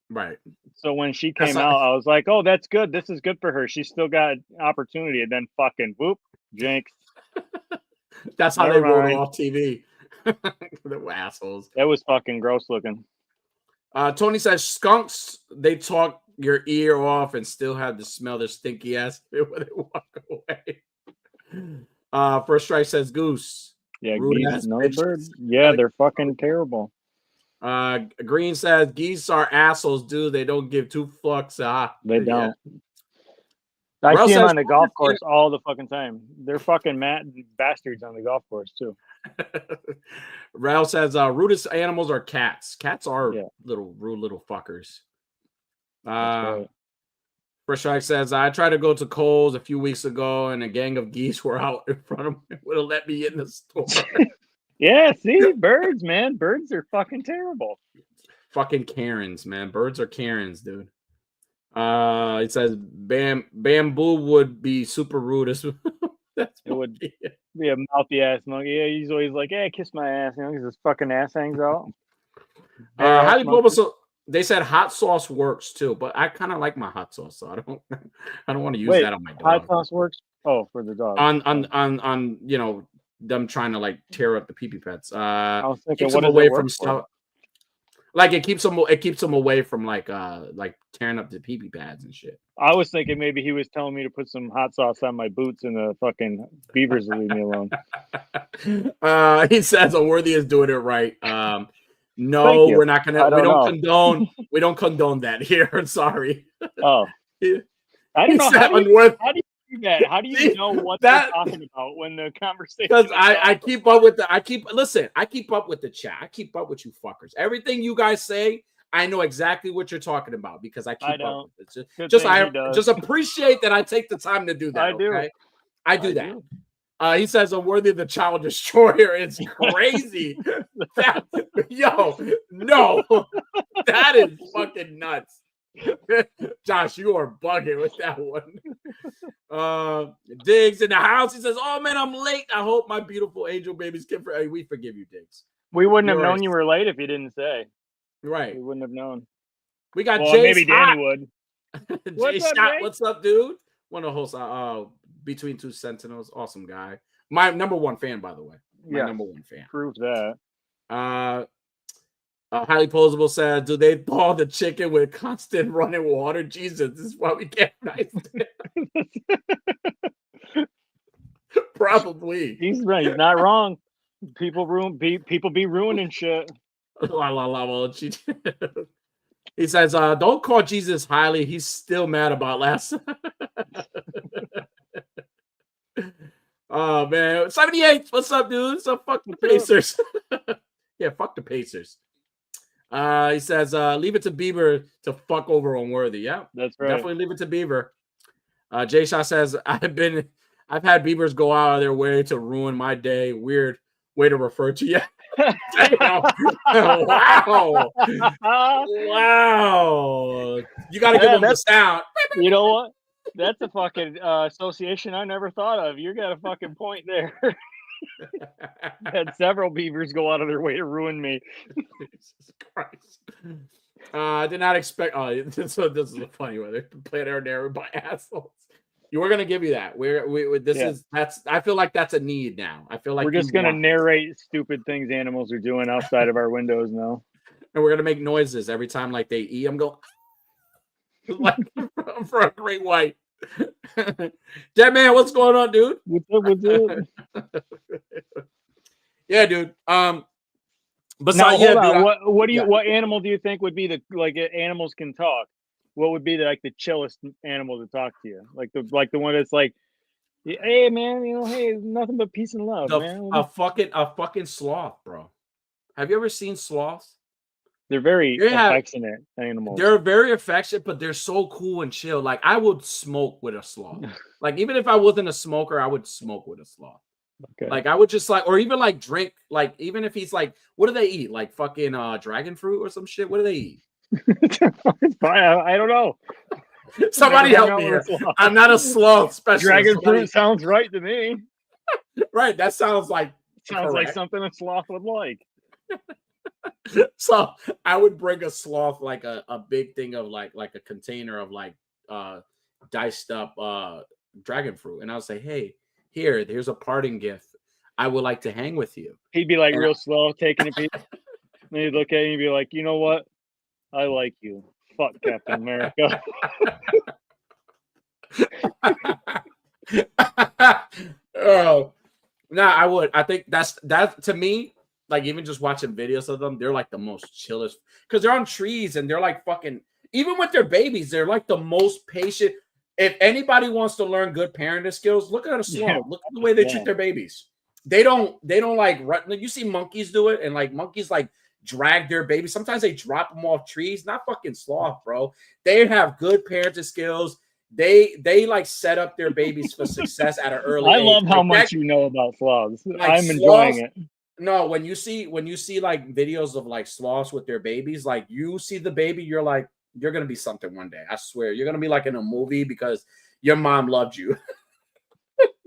Right. So when she came out, I was like, "Oh, that's good. This is good for her. She's still got opportunity." And then fucking whoop, jinx. That's how they rolled off TV. The assholes. That was fucking gross looking. Tony says skunks, they talk your ear off and still have to smell their stinky ass when they walk away. First Strike says goose. Yeah, geese, no birds. Yeah, they're fucking terrible. Green says geese are assholes, dude. They don't give two fucks. They don't. Yeah. I see them on the golf course all the fucking time. They're fucking mad bastards on the golf course too. Ralph says rudest animals are cats. Cats are little rude little fuckers. Right. First Strike says I tried to go to Kohl's a few weeks ago and a gang of geese were out in front of me. Would have let me in the store. Yeah, see, birds, man. Birds are fucking terrible. Fucking Karens, man. Birds are Karens, dude. It says bamboo would be super rude. It would be a mouthy ass monkey. Yeah, he's always like, "Hey, kiss my ass," you know, because his fucking ass hangs out. Highly global. They said hot sauce works too, but I kind of like my hot sauce, so I don't want to use that on my dog. Hot sauce works. Oh, for the dog. On you know, them trying to like tear up the pee pets. I was thinking, keeps them away from stuff. Like it keeps them away from like tearing up the pee pads and shit. I was thinking maybe he was telling me to put some hot sauce on my boots and the fucking beavers will leave me alone. He says Unworthy is doing it right. No, we're not gonna. We don't condone that here. I'm sorry. Oh, I don't know. How do you do that? How do you know what they're talking about when the conversation? Because I keep up with I keep up with the chat. I keep up with you fuckers. Everything you guys say, I know exactly what you're talking about because I keep up with it. Just appreciate that I take the time to do that. I do. Okay? I do that. He says Unworthy of the Child Destroyer. It's crazy. No, that is fucking nuts. Josh, you are bugging with that one. Diggs in the house. He says, "Oh man, I'm late. I hope my beautiful angel babies can." We forgive you, Diggs. We wouldn't have known you were late if you didn't say. Right. We wouldn't have known. We got Jay. Maybe Danny would. What's up, dude? One of the hosts. Between Two Sentinels, awesome guy. My number one fan, by the way. Number one fan. Prove that. Highly Posable said, "Do they thaw the chicken with constant running water? Jesus, this is why we get nice." Probably. He's right. He's not wrong. People be ruining shit. He says, "Don't call Jesus highly. He's still mad about last." Oh man, 78. What's up, dude? So fuck the Pacers. Yeah, fuck the Pacers. He says, "Leave it to Bieber to fuck over Unworthy." Yeah, that's right. Definitely leave it to Bieber. Jay Shaw says, I've had Biebers go out of their way to ruin my day. Weird way to refer to you." Wow. Wow. You got to give them the sound. You know what? That's a fucking association I never thought of. You got a fucking point there. Had several beavers go out of their way to ruin me. Jesus Christ. I did not expect. Oh, this is a funny one. They played our narrative by assholes. You were gonna give you that. I feel like that's a need now. I feel like we're just gonna narrate stupid things animals are doing outside of our windows now, and we're gonna make noises every time like they eat. I'm going like for a great white. Dead man, what's going on, dude? What's up? Yeah, dude. But now, hold on. What animal do you think would be animals can talk? What would be the chillest animal to talk to you? Like the one that's like, "Hey man, hey, nothing but peace and love, man." A fucking sloth, bro. Have you ever seen sloths? They're very affectionate animals. They're very affectionate, but they're so cool and chill. Like I would smoke with a sloth. Like even if I wasn't a smoker, I would smoke with a sloth. Okay. Like I would just or even drink. Like even if he's like, what do they eat? Like fucking dragon fruit or some shit. What do they eat? It's fine. I don't know. Somebody help me here. I'm not a sloth specialist. Dragon fruit sounds right to me. Right. That sounds like like something a sloth would like. So I would bring a sloth like a big thing of like a container of like diced up dragon fruit, and I'll say, hey, here's a parting gift. I would like to hang with you. He'd be like real slow, taking a piece. And he'd look at you and be like, you know what? I like you. Fuck Captain America. Oh, no, I would. I think that to me, like even just watching videos of them, they're like the most chillest because they're on trees and they're like fucking, even with their babies, they're like the most patient. If anybody wants to learn good parenting skills, look at a sloth. Yeah. Look at the way they treat their babies. They don't like, you see monkeys do it, and like monkeys like drag their babies. Sometimes they drop them off trees. Not fucking sloth, bro. They have good parenting skills. They like set up their babies for success at an early age. I love how much you know about sloths. Like I'm enjoying it. No, when you see like videos of like sloths with their babies, like you see the baby, you're like, you're gonna be something one day. I swear, you're gonna be like in a movie because your mom loved you.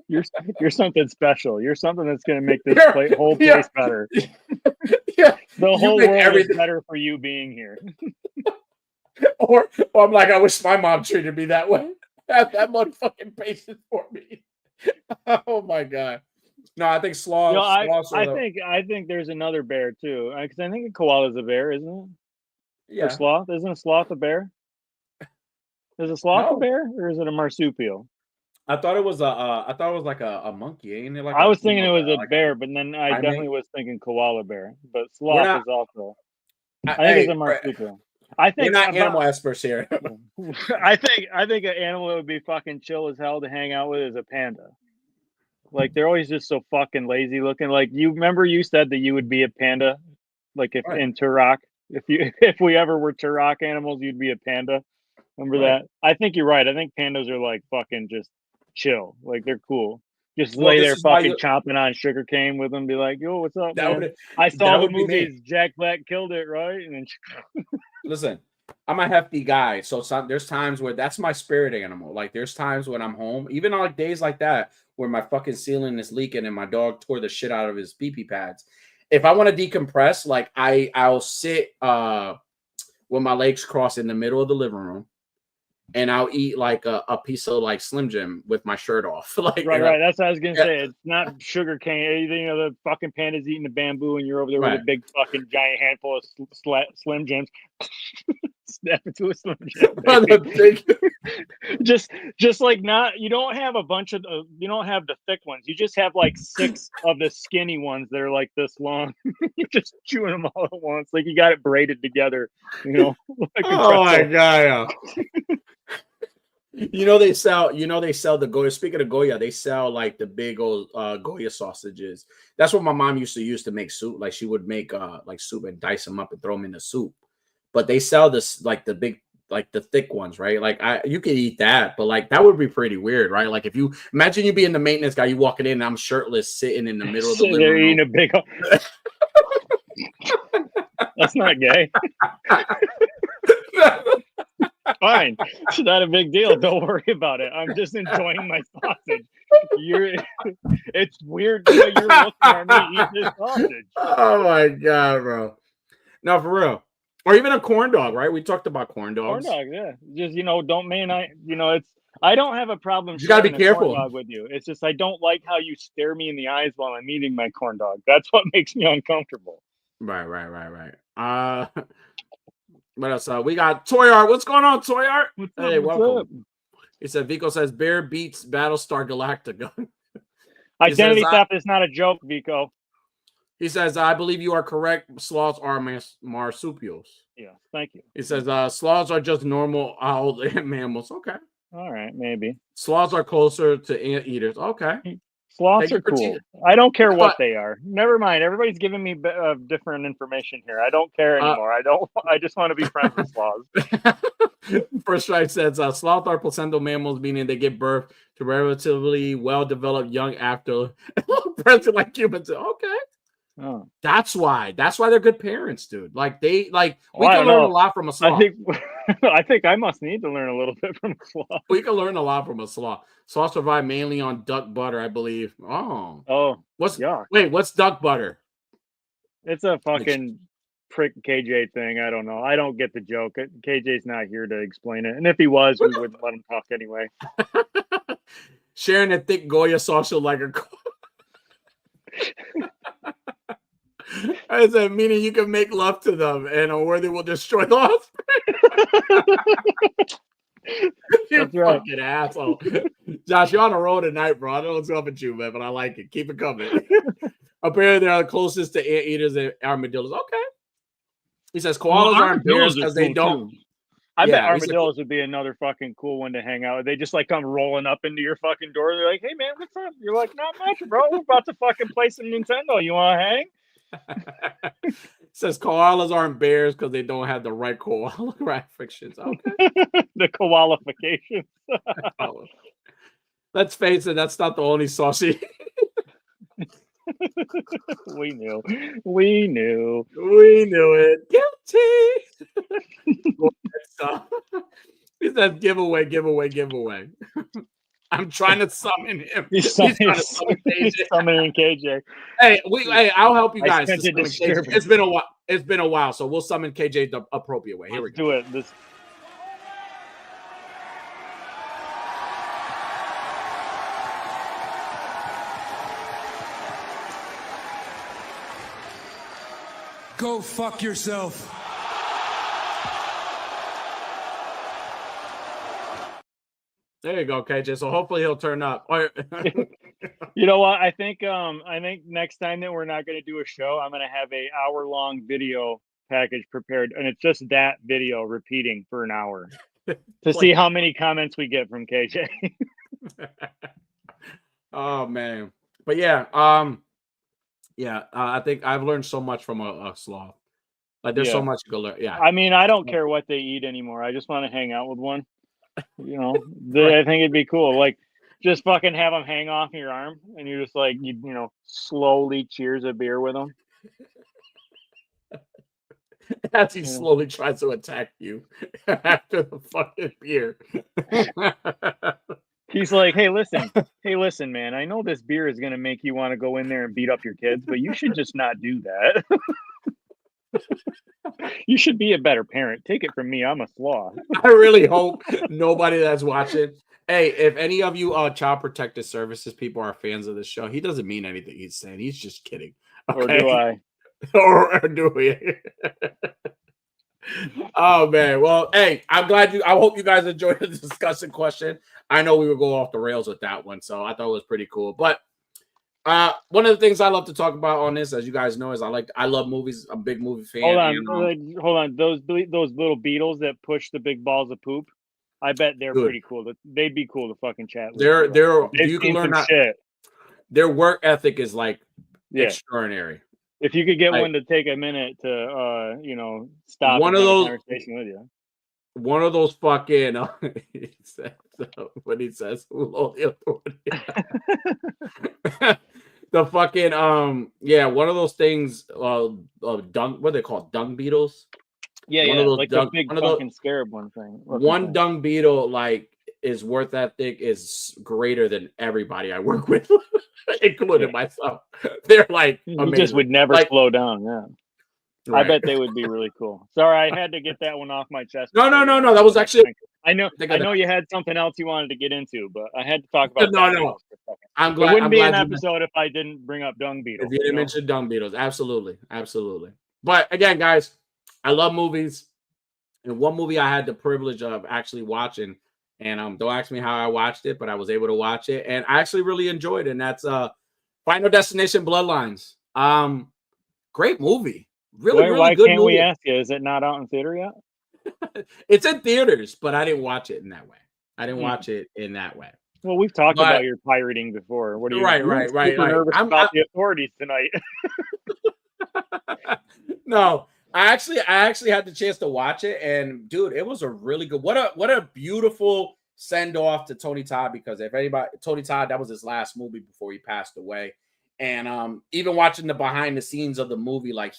You're something special. You're something that's gonna make this whole place better. Yeah, the whole world is better for you being here. Or I'm like, I wish my mom treated me that way. Have that motherfucking patience for me. Oh my god. No, I think sloths. I think there's another bear too. Because I think a koala is a bear, isn't it? Yeah. Or sloth? Isn't a sloth a bear? Is a sloth a bear, or is it a marsupial? I thought it was like a monkey, ain't it? Like I was thinking it was a bear, but then I definitely was thinking koala bear. But sloth is also. I think it's a marsupial. I think we're not animal experts here. I think an animal that would be fucking chill as hell to hang out with is a panda. Like they're always just so fucking lazy looking. Like you remember you said that you would be a panda, like if in Turok. If we ever were Turok animals, you'd be a panda. Remember that? I think you're right. I think pandas are like fucking just chill. Like they're cool. Just lay there fucking chomping on sugarcane with them. Be like, yo, what's up, man? I saw the movies. Jack Black killed it, right? And then listen, I'm a hefty guy, so there's times where that's my spirit animal. Like there's times when I'm home, even on like days like that, where my fucking ceiling is leaking and my dog tore the shit out of his pee-pee pads. If I want to decompress, like I'll sit with my legs crossed in the middle of the living room, and I'll eat like a piece of like Slim Jim with my shirt off. Like right. That's what I was gonna say. It's not sugar cane. You know, the fucking panda's eating the bamboo, and you're over there with a big fucking giant handful of Slim Jims. Snap into a Slim Jim. just like not. You don't have a bunch of. You don't have the thick ones. You just have like 6 of the skinny ones that are like this long. You're just chewing them all at once. Like you got it braided together. You know. Like oh my god. You know they sell the Goya. Speaking of Goya, they sell like the big old Goya sausages. That's what my mom used to use to make soup. Like she would make like soup and dice them up and throw them in the soup. But they sell this like the big, like the thick ones, right? Like you could eat that, but like that would be pretty weird, right? Like if you imagine you being the maintenance guy, you walking in and I'm shirtless sitting in the middle of the living room. Eating a big. That's not gay. Fine, it's not a big deal. Don't worry about it. I'm just enjoying my sausage. It's weird the way you're looking at me eat this sausage. Oh my god, bro! No, for real. Or even a corn dog, right? We talked about corn dogs. Corn dog, yeah. Just I don't have a problem. You gotta be careful corn dog with you. It's just I don't like how you stare me in the eyes while I'm eating my corn dog. That's what makes me uncomfortable. Right. What else? We got Toy Art. What's going on, Toy Art? Hey, welcome. He said Vico says Bear beats Battlestar Galactica. Identity theft is not a joke, Vico. He says, I believe you are correct. Sloths are marsupials. Yeah, thank you. He says sloths are just normal owl mammals. Okay. All right, maybe. Sloths are closer to anteaters. Okay. Sloths are cool. I don't care what they are. Never mind. Everybody's giving me different information here. I don't care anymore. I just want to be friends with sloths. First Strike says sloths are placental mammals, meaning they give birth to relatively well-developed young after present like humans. Okay. Oh. That's why they're good parents, dude. Like we I can don't learn know. a lot from a I sloth. think I think I must need to learn a little bit from a sloth. We can learn a lot from a sloth. Sloths survive mainly on duck butter, I believe. Oh, yuck. What's duck butter? It's a fucking prick KJ thing. I don't know. I don't get the joke. KJ's not here to explain it. And if he was, we wouldn't let him talk anyway. Sharing a thick Goya sauce like a I said, meaning you can make love to them and a worthy will destroy the offspring. You That's right. fucking asshole. Josh, you're on a roll tonight, bro. I don't know what's up with you, man, but I like it. Keep it coming. Apparently, they're the closest to anteaters and armadillos. Okay. He says koalas aren't bears because they don't. Too. I bet armadillos would be another fucking cool one to hang out with. They just like come rolling up into your fucking door. They're like, "Hey man, what's up?" You're like, "Not much, bro. We're about to fucking play some Nintendo. You want to hang?" Says koalas aren't bears because they don't have the right koala restrictions. Okay. The koalification. Let's face it, that's not the only saucy. We knew it. Guilty. He says giveaway. I'm trying to summon him. He's summoning KJ. Hey, I'll help you guys. It's been a while. It's been a while, so we'll summon KJ the appropriate way. Here we go. Do it. Go fuck yourself. There you go, KJ. So hopefully he'll turn up. You know what? I think next time that we're not going to do a show, I'm going to have a hour-long video package prepared, and it's just that video repeating for an hour to see how many comments we get from KJ. Oh man, but yeah, I think I've learned so much from a sloth. Like there's so much you can learn. Yeah, I mean, I don't care what they eat anymore. I just want to hang out with one. You know, I think it'd be cool. Like, just fucking have them hang off your arm, and you're just like, you know, slowly cheers a beer with them. As he slowly tries to attack you after the fucking beer. He's like, hey, listen, man. I know this beer is gonna make you want to go in there and beat up your kids, but you should just not do that. You should be a better parent. Take it from me. I'm a sloth. I really hope nobody that's watching. Hey, if any of you Child Protective Services people are fans of the show, he doesn't mean anything he's saying. He's just kidding. Okay? Or do I? or do we? Oh man. Well, hey, I hope you guys enjoyed the discussion question. I know we would go off the rails with that one, so I thought it was pretty cool. But one of the things I love to talk about on this, as you guys know, is I love movies. I'm a big movie fan. Hold on. Those little beetles that push the big balls of poop. I bet they're pretty cool. They'd be cool to fucking chat with. You can learn that shit. Their work ethic is like extraordinary. If you could get one to take a minute to stop one of those conversation with you. One of those fucking what he says, the fucking one of those things dung, what are they called, dung beetles? Like the big fucking scarab one thing. One dung beetle like is worth ethic is greater than everybody I work with, including myself. They're like amazing. You just would never slow down. Yeah. Right. I bet they would be really cool. Sorry, I had to get that one off my chest. No. That was actually. I know you had something else you wanted to get into, but I had to talk about. No. I'm glad. It wouldn't be an episode if I didn't bring up dung beetles. If you didn't mention dung beetles, absolutely. But again, guys, I love movies, and one movie I had the privilege of actually watching, and don't ask me how I watched it, but I was able to watch it, and I actually really enjoyed it. And that's Final Destination: Bloodlines. Great movie. Really why good can't movie. We ask you? Is it not out in theater yet? It's in theaters, but I didn't watch it in that way. Well, we've talked about your pirating before. What are you? Right. Nervous about the authorities tonight. No, I actually had the chance to watch it, and dude, it was a really good. What a beautiful send off to Tony Todd, because if anybody, Tony Todd, that was his last movie before he passed away, And even watching the behind the scenes of the movie, like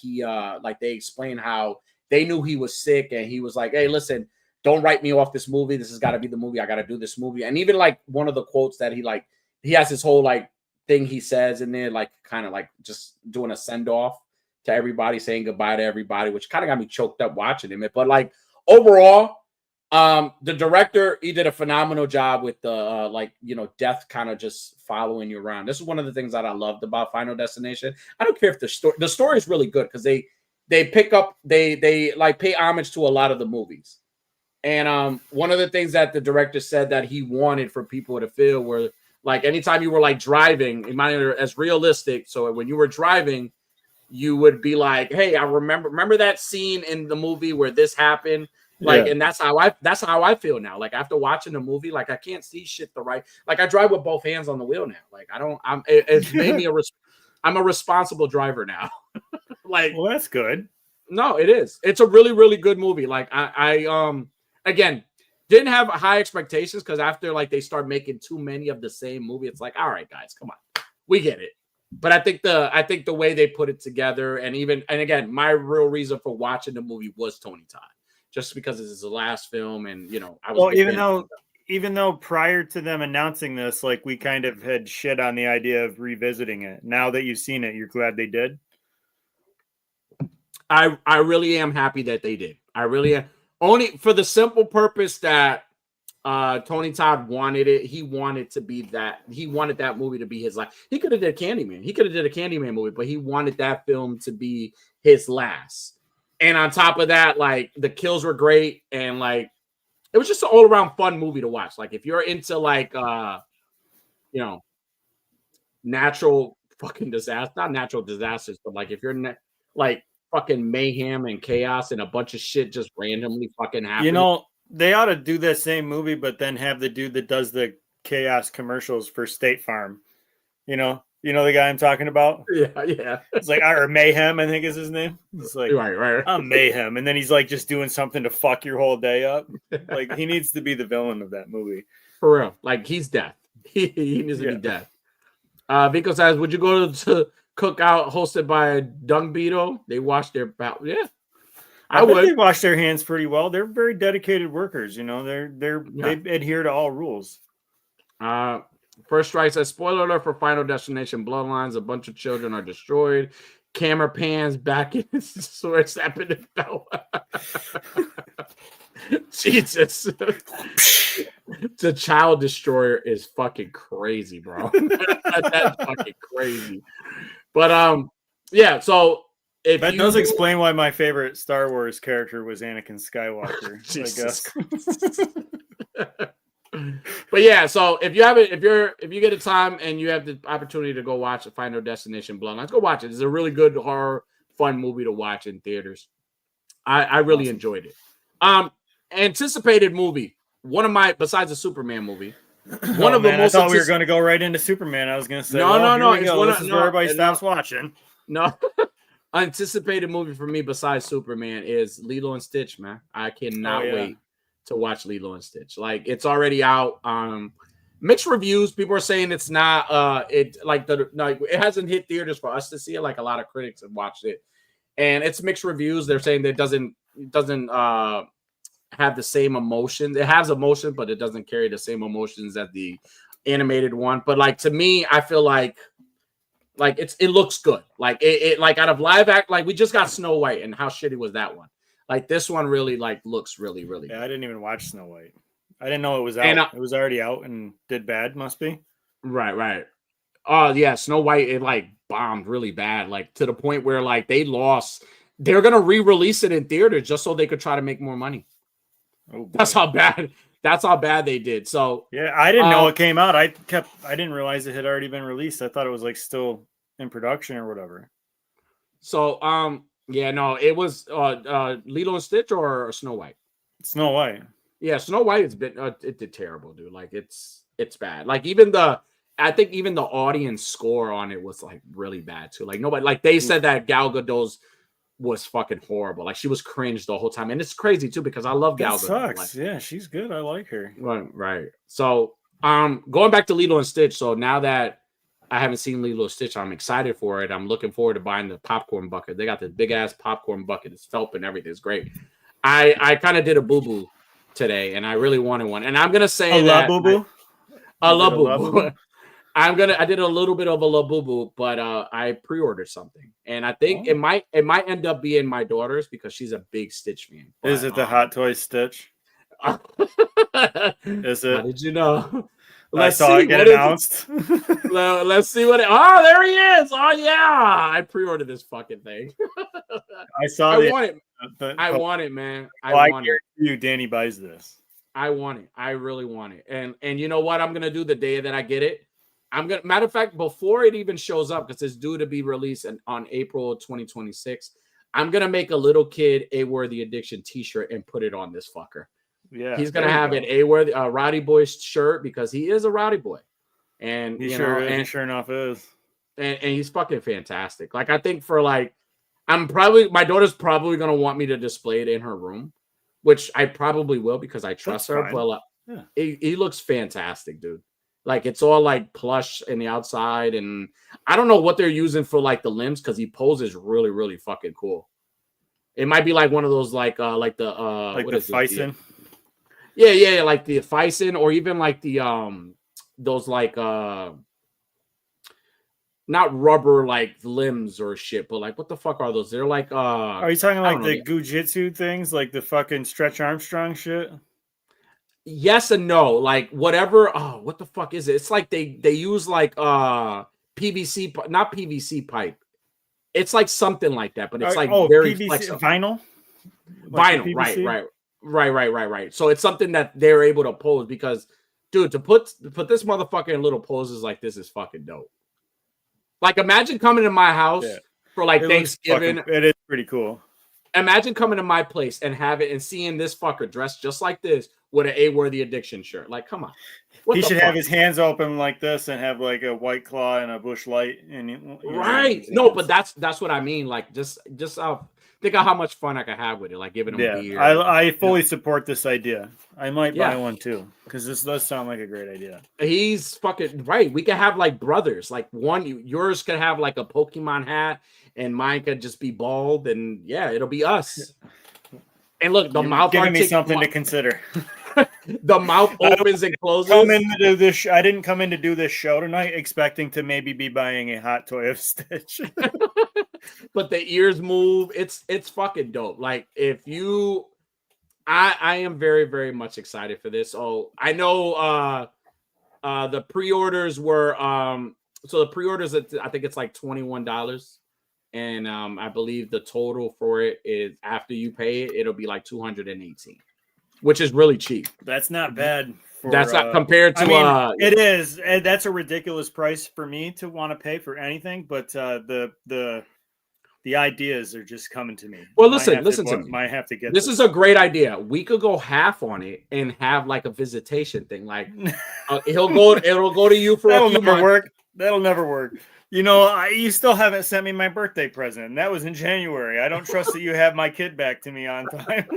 like they explain how they knew he was sick, and he was like, "Hey, listen, don't write me off this movie. This has got to be the movie. I got to do this movie." And even like one of the quotes that he has his whole like thing he says in there, like kind of like just doing a send off to everybody, saying goodbye to everybody, which kind of got me choked up watching him. But like overall, the director, he did a phenomenal job with the death kind of just following you around. This is one of the things that I loved about Final Destination. I don't care if the story is really good, because they pick up, they like pay homage to a lot of the movies. And one of the things that the director said that he wanted for people to feel were like, anytime you were like driving, it might as realistic. So when you were driving, you would be like, "Hey, I remember that scene in the movie where this happened." Like, and that's how I feel now. Like after watching the movie, like I can't see shit like I drive with both hands on the wheel now. Like it's made me I'm a responsible driver now. Like, well, that's good. No, it is. It's a really, really good movie. Like I again, didn't have high expectations, because after like they start making too many of the same movie, it's like, all right, guys, come on, we get it. But I think the way they put it together, and again, my real reason for watching the movie was Tony Todd, just because this is the last film, and I was even though prior to them announcing this, like we kind of had shit on the idea of revisiting it. Now that you've seen it, you're glad they did. I really am happy that they did. I really am, only for the simple purpose that Tony Todd wanted it. He wanted to be that. He wanted that movie to be his last. He could have did Candyman. He could have did a Candyman movie, but he wanted that film to be his last. And on top of that, like the kills were great, and like it was just an all around fun movie to watch. Like if you're into like natural fucking disaster, not natural disasters, but like if you're like fucking mayhem and chaos and a bunch of shit just randomly fucking happening. They ought to do that same movie, but then have the dude that does the chaos commercials for State Farm. You know the guy I'm talking about? Yeah. It's like, or Mayhem, I think is his name. It's like, right. I'm Mayhem. And then he's like just doing something to fuck your whole day up. Like, he needs to be the villain of that movie. For real. Like, he's death. He needs to be death. Vico says, would you go to Cookout hosted by Dung Beetle? They wash their back. Yeah. I would. They wash their hands pretty well. They're very dedicated workers. They adhere to all rules. First Strike says, spoiler alert for Final Destination Bloodlines. A bunch of children are destroyed. Camera pans back in his sword snapping the bell. Jesus. The child destroyer is fucking crazy, bro. That's fucking crazy. But yeah, so if that does explain why my favorite Star Wars character was Anakin Skywalker, I guess. But yeah, so if you get a time and you have the opportunity to go watch Final Destination Bloodlines, go watch it. It's a really good horror, fun movie to watch in theaters. I really enjoyed it. Anticipated movie. One of my, besides the Superman movie, one of the most. I thought we were going to go right into Superman. I was going to say, no. This is where everybody stops watching. No. Anticipated movie for me besides Superman is Lilo and Stitch, man. I cannot wait to watch Lilo and Stitch. Like, it's already out. Mixed reviews. People are saying it's not it hasn't hit theaters for us to see it. Like, a lot of critics have watched it, and it's mixed reviews. They're saying that it doesn't have the same emotions. It has emotion, but it doesn't carry the same emotions as the animated one. But like, to me, I feel like it looks good. Like it like out of live act, like we just got Snow White, and how shitty was that one? Like, this one really like looks really, really good. I didn't even watch Snow White. I didn't know it was out. It was already out and did bad, must be. Right. Oh yeah, Snow White, it like bombed really bad, like to the point where like they're gonna re-release it in theaters just so they could try to make more money. Oh, that's how bad they did. So yeah, I didn't know it came out. I didn't realize it had already been released. I thought it was like still in production or whatever. So yeah, no, it was Lilo and Stitch or Snow White. Snow White. Yeah, Snow White has been it did terrible, dude. Like it's bad. Like I think even the audience score on it was like really bad too. Like nobody, like they said that Gal Gadot's was fucking horrible. Like she was cringe the whole time, and it's crazy too because I love Gal Gadot. Sucks. Like, yeah, she's good. I like her. Right. So going back to Lilo and Stitch. So now that I haven't seen Lilo and Stitch. I'm excited for it. I'm looking forward to buying the popcorn bucket. They got this big ass popcorn bucket. It's felt and everything. It's great. I kind of did a boo boo today, and I really wanted one. And I'm gonna say that boo boo. a la boo boo. I did a little bit of a la boo boo, but I pre-ordered something, and I think it might end up being my daughter's because she's a big Stitch fan. But, is it the Hot Toys Stitch? Is it? How did you know? I saw it get announced. Let's see what. Oh, there he is! Oh yeah, I pre-ordered this fucking thing. I saw. I want it. I want it, man. I guarantee you, Danny buys this. I want it. I really want it. And you know what? I'm gonna do the day that I get it. Matter of fact, before it even shows up, because it's due to be released on April 2026. I'm gonna make a little kid A-Worthy Addiction T-shirt and put it on this fucker. Yeah, he's gonna have an A-Worthy Rowdy Boyz shirt because he is a rowdy boy, and he sure enough is, and he's fucking fantastic. Like I think for like, my daughter's probably gonna want me to display it in her room, which I probably will because I trust her. But he looks fantastic, dude. Like it's all like plush in the outside, and I don't know what they're using for like the limbs because he poses really, really fucking cool. It might be like one of those like the Fison. Yeah, like the Fison, or even like the those like not rubber like limbs or shit, but like what the fuck are those? They're like are you talking like the Gujitsu things, like the fucking Stretch Armstrong shit? Yes and no, like whatever. Oh, what the fuck is it? It's like they use like PVC, not PVC pipe. It's like something like that, but it's like very PVC, flexible. vinyl. Like vinyl, right. So it's something that they're able to pose because, dude, to put this motherfucker in little poses like this is fucking dope. Like imagine coming to my house for like Thanksgiving. It is pretty cool. Imagine coming to my place and seeing this fucker dressed just like this with an A-Worthy Addiction shirt. Like, come on. He should have his hands open like this and have like a White Claw and a Bush Light. And right. No, but that's what I mean. Like, just think of how much fun I could have with it. Like giving him beer. I fully support this idea. I might buy one too because this does sound like a great idea. He's fucking right. We could have like brothers. Like yours could have like a Pokemon hat, and mine could just be bald. And yeah, it'll be us. And look, the mouth giving me something to consider. The mouth opens and closes. I didn't come in to do this show tonight expecting to maybe be buying a hot toy of Stitch. But the ears move. It's fucking dope. Like I am very, very much excited for this. Oh, I know the pre-orders were so the pre-orders I think it's like $21. And I believe the total for it is after you pay it, it'll be like $218, which is really cheap. That's not bad. That's not compared to. I mean, it is. That's a ridiculous price for me to want to pay for anything. But the ideas are just coming to me. Well, listen to me. Might have to get this. Is a great idea. We could go half on it and have like a visitation thing. Like it'll go to you for that'll never work. That'll never work. You know, you still haven't sent me my birthday present. And that was in January. I don't trust that you have my kid back to me on time.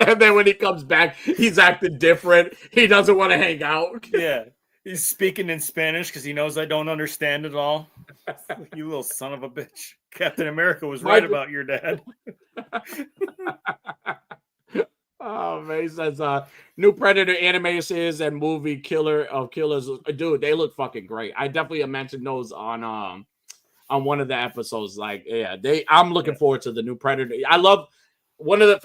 And then when he comes back, he's acting different. He doesn't want to hang out. Yeah. He's speaking in Spanish because he knows I don't understand it all. You little son of a bitch. Captain America was right about your dad. Oh man, he says new Predator animated series and movie Killers. Dude, they look fucking great. I definitely mentioned those on one of the episodes. Like, yeah, I'm looking forward to the new Predator. I love one of the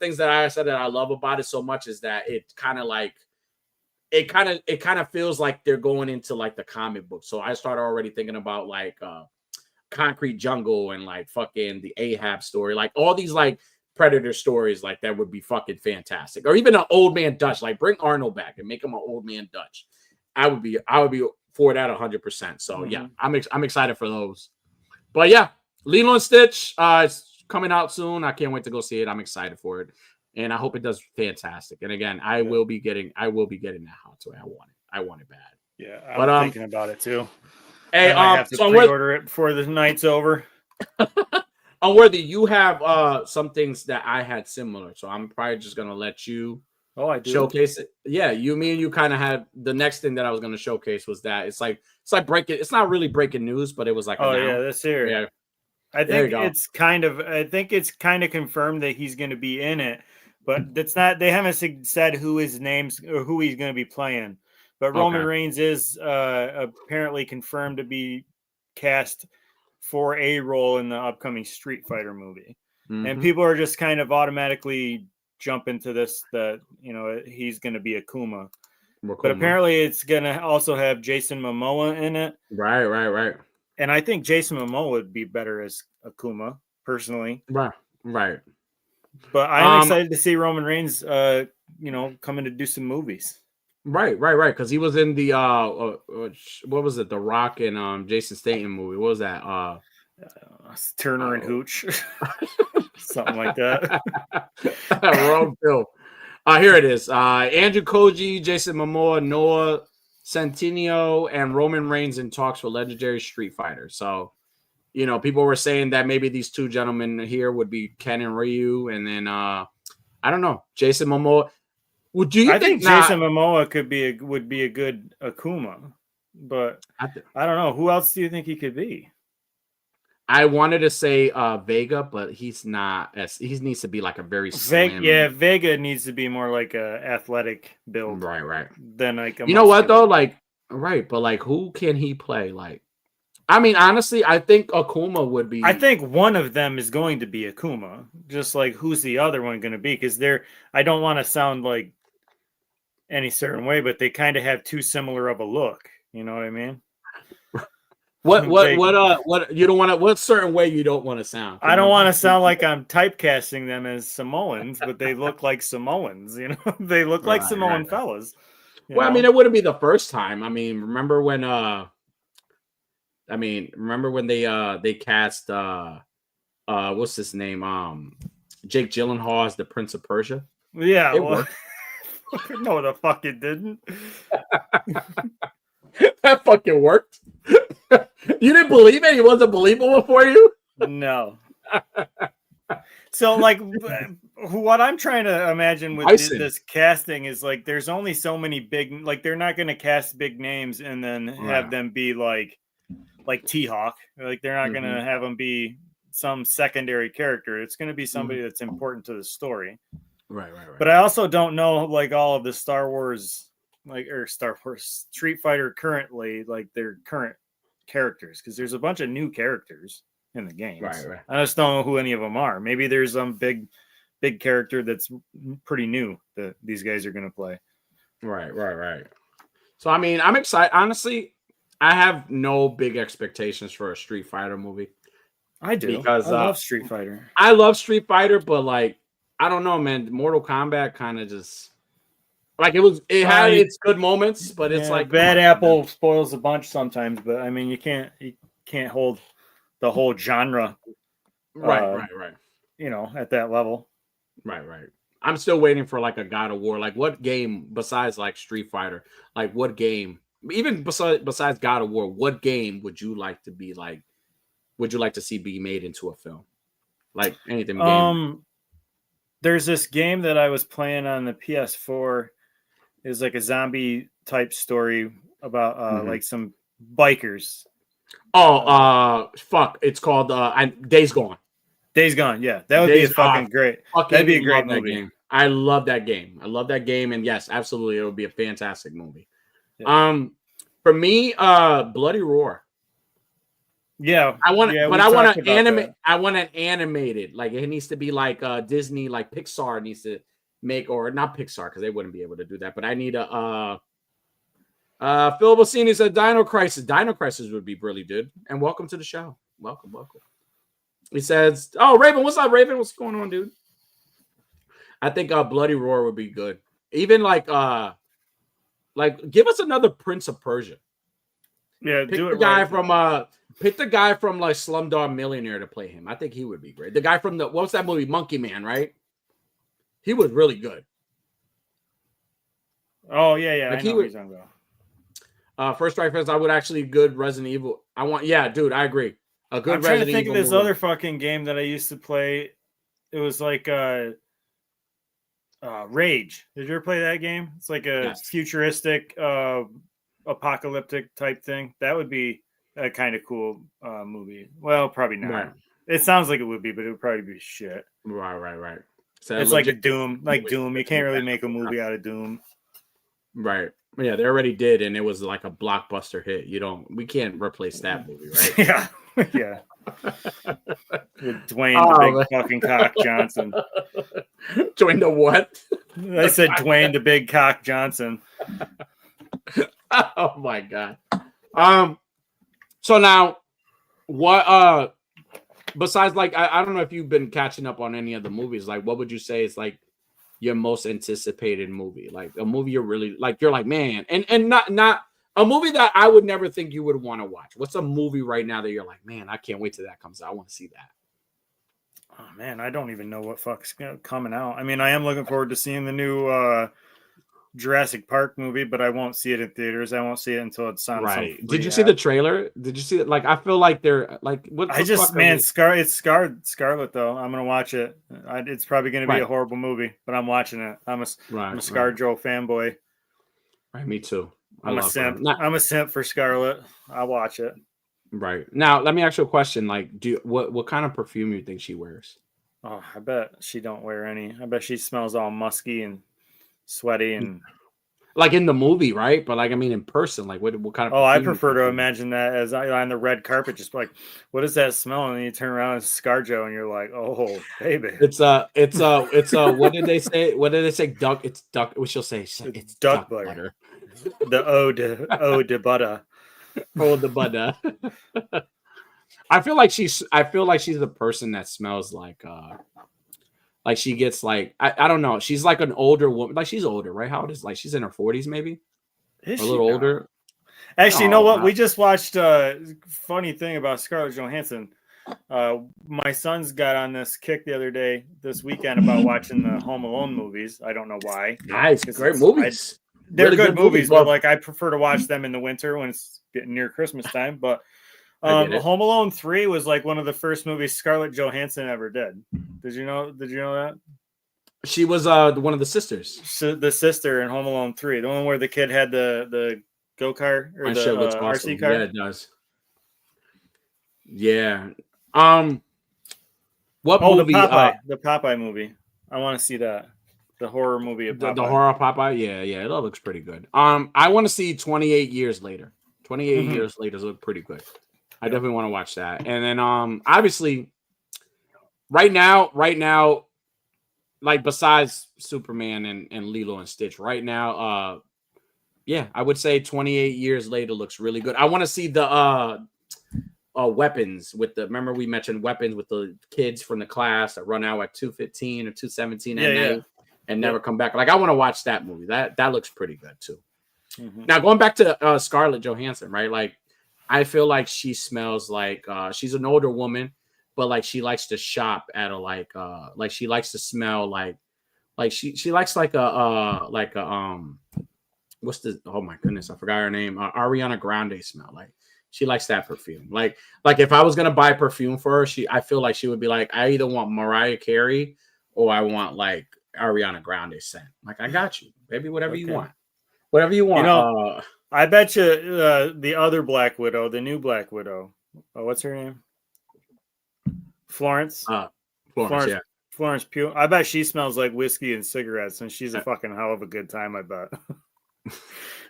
things that I said that I love about it so much is that it kind of feels like they're going into like the comic book. So I started already thinking about like Concrete Jungle and like fucking the Ahab story, like all these like Predator stories like that would be fucking fantastic. Or even an Old Man Dutch, like bring Arnold back and make him an Old Man Dutch. I would be for that 100%. So yeah, I'm excited for those. But yeah, Lilo and Stitch, it's coming out soon. I can't wait to go see it. I'm excited for it, and I hope it does fantastic. And again, I will be getting that hot toy. I want it bad. Yeah, I'm thinking about it too. Hey, I have to pre-order it before the night's over. Unworthy, you have some things that I had similar, so I'm probably just gonna let you Oh, I do. Showcase it. Yeah, me and you kind of had the next thing that I was going to showcase was that it's like breaking. It's not really breaking news, but it was like oh yeah, this here. Yeah, I there you think go. it's kind of confirmed that he's going to be in it, but that's not. They haven't said who his name's or who he's going to be playing. But Roman Reigns is apparently confirmed to be cast for a role in the upcoming Street Fighter movie, and people are just kind of automatically jumping to this that he's going to be Akuma. But apparently it's going to also have Jason Momoa in it. Right. And I think Jason Momoa would be better as Akuma, personally. Right. But I'm excited to see Roman Reigns, coming to do some movies. Right. Because he was in the what was it? The Rock and Jason Statham movie. What was that? Turner and Hooch, something like that. Wrong film. Here it is. Andrew Koji, Jason Momoa, Noah Centineo, and Roman Reigns in talks for legendary Street Fighter. So, people were saying that maybe these two gentlemen here would be Ken and Ryu, and then I don't know, Jason Momoa. I think Jason Momoa would be a good Akuma, but I don't know. Who else do you think he could be? I wanted to say Vega, but he's not. He needs to be like a very slim. Vega needs to be more like a athletic build, right. Than like you know what though, but like who can he play? Like, I mean, honestly, I think Akuma would be. I think one of them is going to be Akuma. Just like who's the other one going to be? Because I don't want to sound like any certain way, but they kind of have too similar of a look. You know what I mean? What you don't want to? What certain way you don't want to sound? I don't want to sound like I'm typecasting them as Samoans, but they look like Samoans. They look like Samoan fellas. I mean, it wouldn't be the first time. I mean, remember when they cast what's his name? Jake Gyllenhaal as the Prince of Persia. Yeah, no, the fuck it didn't. That fucking worked. You didn't believe it? He wasn't believable for you? No. So, like, what I'm trying to imagine with this casting is like, there's only so many big, like, they're not going to cast big names and then have them be like T-Hawk. Like, they're not going to have them be some secondary character. It's going to be somebody that's important to the story. Right. But I also don't know, like, all of the Star Wars Street Fighter currently, like, their current characters, because there's a bunch of new characters in the game. Right. I just don't know who any of them are. Maybe there's some big character that's pretty new that these guys are going to play. Right. So, I mean, I'm excited. Honestly, I have no big expectations for a Street Fighter movie. I do. Because I love Street Fighter. I love Street Fighter, but, like, I don't know, man. Mortal Kombat kind of just... Like it had its good moments, but it's like bad apple spoils a bunch sometimes. But I mean, you can't hold the whole genre, right. At that level, right. I'm still waiting for like a God of War. Like, what game besides like Street Fighter? Like, what game? Even besides God of War, what game would you like to be like? Would you like to see be made into a film? Like anything. There's this game that I was playing on the PS4. Is like a zombie type story about like some bikers. Fuck! It's called Days Gone. Days Gone, yeah, that would be a fucking great. That'd be a great movie. Game. I love that game. And yes, absolutely, it would be a fantastic movie. Yeah. For me, Bloody Roar. Yeah, I want to animate. I want an animated. Like it needs to be like Disney, like Pixar needs to make, or not Pixar because they wouldn't be able to do that. But I need a Phil Bocini said Dino Crisis. Dino Crisis would be really good. And welcome to the show. Welcome. He says, "Oh, Raven, what's up, Raven? What's going on, dude?" I think Bloody Roar would be good. Even like give us another Prince of Persia. Yeah, pick the guy from like Slumdog Millionaire to play him. I think he would be great. The guy from what's that movie? Monkey Man, right? He was really good. Oh yeah. Like I know what he's talking about. First Strike First, I would actually good Resident Evil. Dude, I agree. A good I'm trying Resident to think Evil of this movie. other fucking game that I used to play. It was like Rage. Did you ever play that game? It's like a futuristic, apocalyptic type thing. That would be a kind of cool movie. Well, probably not. Right. It sounds like it would be, but it would probably be shit. Right. So it's like a Doom. Like Doom. You can't really make a movie out of Doom. Right. Yeah, they already did, and it was like a blockbuster hit. We can't replace that movie, right? Yeah. With Dwayne the big fucking cock Johnson. Dwayne the what? I said Dwayne the big cock Johnson. Oh my god. So now what besides like I don't know if you've been catching up on any of the movies, like what would you say is like your most anticipated movie? Like a movie you're really like you're like, man, and not a movie that I would never think you would want to watch. What's a movie right now that you're like, man, I can't wait till that comes out. I want to see that. Oh man, I don't even know what fuck's coming out. I mean, I am looking forward to seeing the new Jurassic Park movie, but I won't see it in theaters. I won't see it until it's on. Right. Did you see the trailer? Did you see it? Like, I feel like they're like, what? It's Scarlet though. I'm gonna watch it. It's probably gonna be a horrible movie, but I'm watching it. I'm a ScarJo fanboy. Right. Me too. I'm a simp. I'm a simp for Scarlet. I'll watch it. Right. Now, let me ask you a question. Like, what kind of perfume you think she wears? Oh, I bet she don't wear any. I bet she smells all musky and sweaty and like in the movie, right? But like, I mean, in person, like what kind of? Oh, I prefer to imagine that as on the red carpet, just like, what does that smell? And then you turn around and it's ScarJo, and you're like, oh, baby. It's what did they say? What did they say? Duck. It's duck. What she'll say? It's duck butter. The ode de butter. Oh, the butter. I feel like she's the person that smells like she gets like I don't know. She's like an older woman. Like she's older, right? How old is like she's in her 40s, maybe? Is a little older? Actually, you know what? We just watched funny thing about Scarlett Johansson. My sons got on this kick this weekend about watching the Home Alone movies. I don't know why. Nice, great movies. They're really good movies, but like I prefer to watch them in the winter when it's getting near Christmas time. But Home Alone 3 was like one of the first movies Scarlett Johansson ever did. Did you know that? She was one of the sisters. The sister in Home Alone 3, the one where the kid had the go-kart or the RC car. Yeah, it does. Yeah. What movie? The Popeye movie. I want to see that. The horror movie of Popeye. The horror Popeye. Yeah, it all looks pretty good. I want to see 28 Years Later. 28 Years Later look pretty good. I definitely want to watch that. And then obviously right now, like besides Superman and Lilo and Stitch, right now, I would say 28 Years Later looks really good. I want to see the weapons remember we mentioned weapons with the kids from the class that run out at 2:15 or 2:17 at night and never come back. Like I want to watch that movie. That looks pretty good too. Now going back to Scarlett Johansson, right? Like I feel like she smells like she's an older woman, but like she likes to shop at like she likes to smell like she likes like a what's the oh my goodness, I forgot her name. Ariana Grande smell. Like she likes that perfume. Like if I was gonna buy perfume for her, I feel like she would be like, I either want Mariah Carey or I want like Ariana Grande scent. Like I got you, baby, whatever you want. Whatever you want. You know, I bet you the other Black Widow, the new Black Widow. What's her name? Florence. Florence, yeah. Florence Pugh. I bet she smells like whiskey and cigarettes, and she's a fucking hell of a good time, I bet.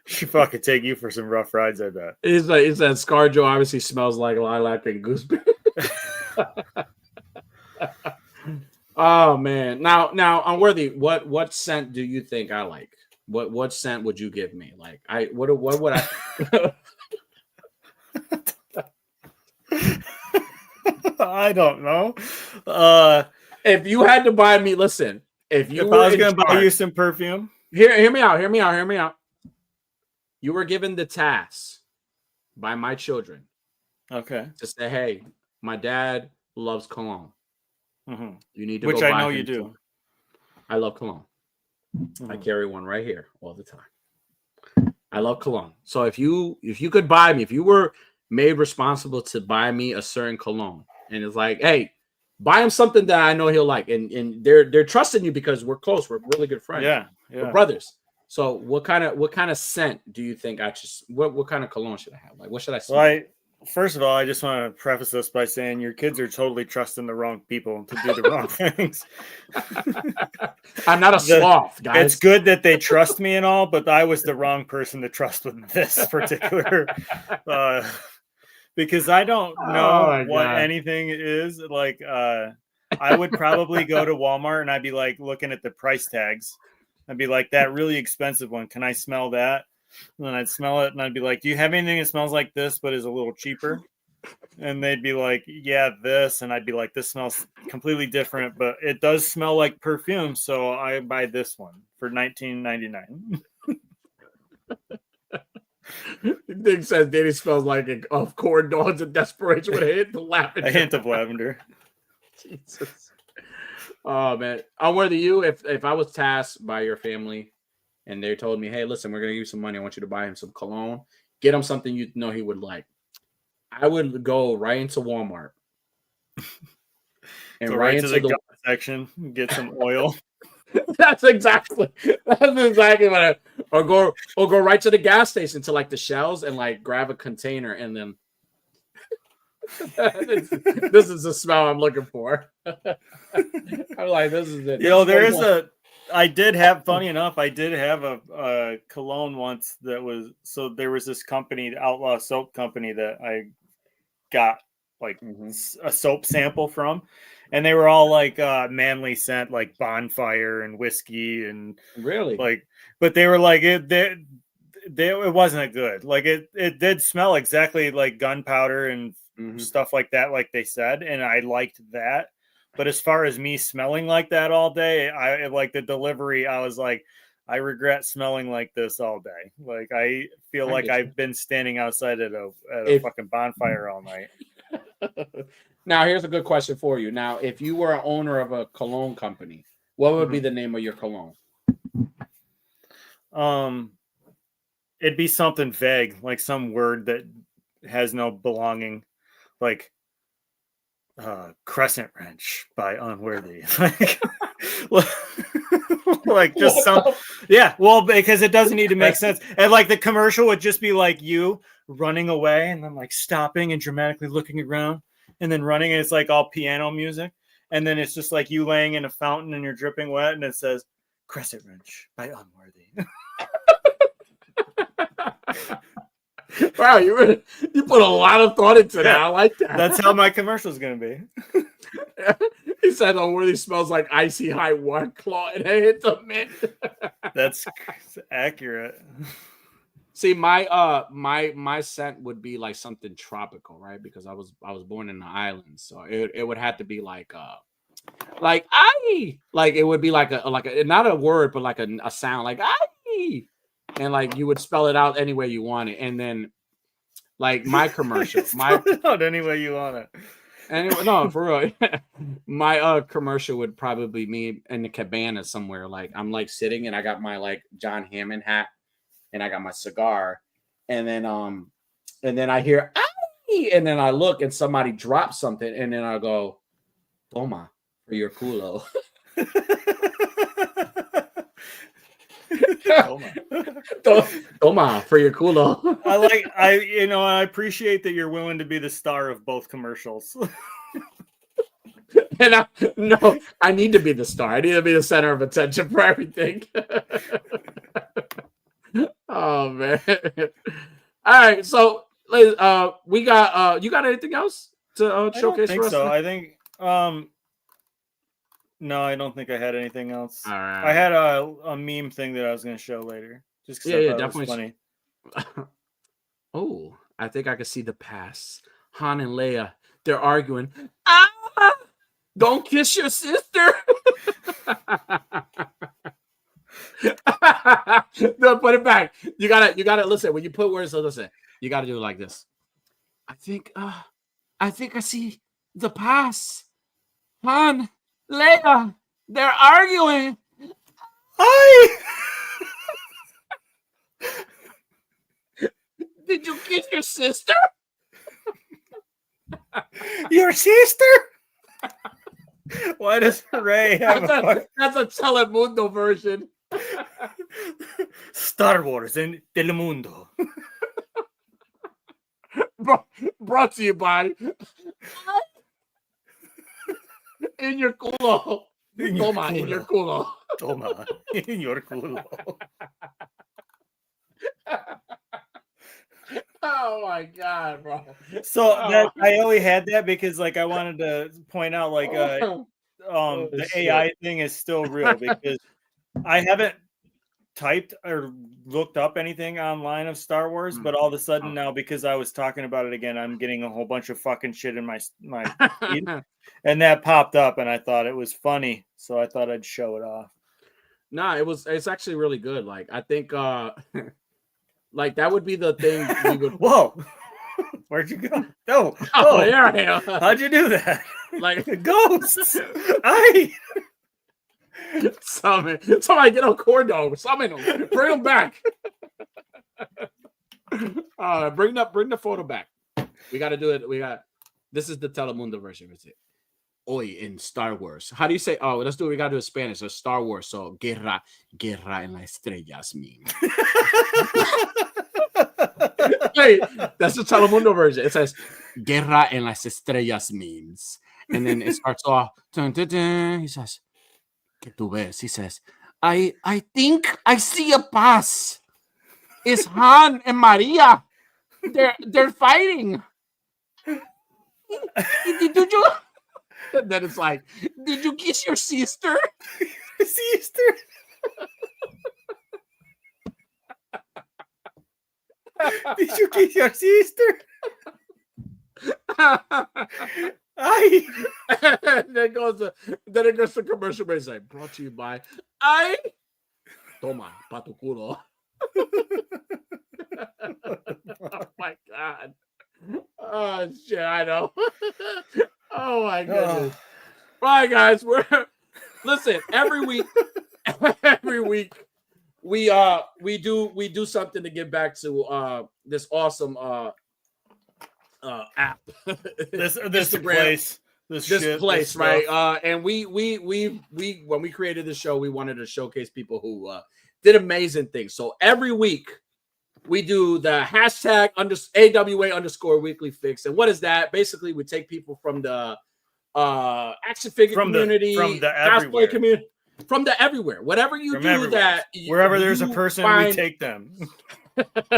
She fucking take you for some rough rides, I bet. It's that ScarJo obviously smells like lilac and gooseberry. Oh man. Now Unworthy, what scent do you think I like? What scent would you give me? Like what would I I don't know. If you had to buy me, listen, if I was gonna buy you some perfume. Hear me out. You were given the task by my children. Okay. To say, hey, my dad loves cologne. Mm-hmm. You need to Which go I buy know you do. I love cologne. I carry one right here all the time. I love cologne. So if you could buy me, if you were made responsible to buy me a certain cologne, and it's like, hey, buy him something that I know he'll like, and they're trusting you because we're close. We're really good friends. Yeah. We're brothers. So what kind of scent do you think I should? What kind of cologne should I have? Like, what should I smell? Well, first of all, I just want to preface this by saying your kids are totally trusting the wrong people to do the wrong things. I'm not a sloth, guys. It's good that they trust me and all, but I was the wrong person to trust with this particular because I don't know what anything is. Like I would probably go to Walmart and I'd be like looking at the price tags. I'd be like, that really expensive one. Can I smell that? And then I'd smell it and I'd be like, do you have anything that smells like this but is a little cheaper? And they'd be like, yeah, this. And I'd be like, this smells completely different, but it does smell like perfume. So I buy this one for $19.99. Nick says Danny smells like of corn dogs and desperation with a hint of lavender. A hint of lavender. Jesus. Oh, man. Unworthy you, if I was tasked by your family and they told me, hey, listen, we're going to give you some money. I want you to buy him some cologne. Get him something you know he would like. I would go right into Walmart. And go right into the gun section, get some oil. That's exactly what I or go right to the gas station to like the shelves and like grab a container and then this is the smell I'm looking for. I'm like, this is it. You know, there is I did have a cologne once that was, so there was this company, the Outlaw Soap Company, that I got like a soap sample from, and they were all like manly scent, like bonfire and whiskey and really like, but they were like it wasn't good. Like it did smell exactly like gunpowder and stuff like that, like they said, and I liked that. But as far as me smelling like that all day, I like the delivery. I was like, I regret smelling like this all day. Like I feel like I've been standing outside at a fucking bonfire all night. Now, here's a good question for you. Now, if you were an owner of a cologne company, what would be the name of your cologne? It'd be something vague, like some word that has no belonging, like Crescent Wrench by Unworthy. Like just some, yeah. Well, because it doesn't need to make sense, and like the commercial would just be like you running away and then like stopping and dramatically looking around and then running, and it's like all piano music, and then it's just like you laying in a fountain and you're dripping wet, and it says Crescent Wrench by Unworthy. Wow, you put a lot of thought into that. I like that. That's how my commercial is going to be. He said Unworthy smells like icy high White Claw and hit the mint. That's accurate. See, my scent would be like something tropical, right? Because I was born in the islands, so it would have to be like it would be like a not a word, but like a sound like I. And like you would spell it out any way you want it, and then like my commercial, out any way you want it. Anyway, no, for real. My commercial would probably be me in the cabana somewhere. Like I'm like sitting, and I got my like John Hammond hat, and I got my cigar, and then I hear "Ay!" and then I look, and somebody drops something, and then I go, "Toma for your culo." Toma for your culo. I appreciate that you're willing to be the star of both commercials. And I need to be the star. I need to be the center of attention for everything. Oh man. All right, so we got you got anything else to showcase for us? So I think no, I don't think I had anything else. All right. I had a meme thing that I was going to show later. Just because definitely funny. Oh, I think I can see the pass. Han and Leia, they're arguing. Don't kiss your sister. No, put it back. You gotta listen. When you put words, listen. You gotta do it like this. I think I see the pass. Han, Leia, they're arguing. Did you kiss your sister? Your sister? Why does Ray have that's a Telemundo version? Star Wars and Telemundo. Brought to you by In Your Culo. Toma, in your culo. Toma, in your culo. Oh my god, bro. So I only had that because like I wanted to point out like the AI thing is still real because I haven't typed or looked up anything online of Star Wars, but all of a sudden now because I was talking about it again, I'm getting a whole bunch of fucking shit in my feed, and that popped up, and I thought it was funny, so I thought I'd show it off. Nah, it's actually really good. Like I think like that would be the thing we would. Whoa, where'd you go? No, oh yeah, how'd you do that? Like ghosts. Somebody get on Cordo. Summon them. Bring them back. Bring the photo back. We got to do it. This is the Telemundo version. Is it? Hoy in Star Wars. How do you say? Oh, let's do it. We got to do it in Spanish. So Star Wars. So guerra en las estrellas mean. Hey, that's the Telemundo version. It says guerra en las estrellas means, and then it starts off. Dun, dun, dun. He says. Que tú ves? He says, I think I see a paz. It's Han and Maria. They're fighting. Did you? And then it's like, did you kiss your sister? Sister. Did you kiss your sister? Then it goes to commercial break. Like, brought to you by Toma, pa tu culo. Oh my god. Oh shit, I know. Oh my goodness. All right, guys, listen, every week we do something to get back to this awesome app. this Instagram, this place, right? And we when we created the show, we wanted to showcase people who did amazing things. So every week we do the hashtag AWA _weekly fix. And what is that? Basically, we take people from the action figure community, from the cosplay community, from the everywhere. Whatever you from do everywhere. That wherever there's a person, we take them.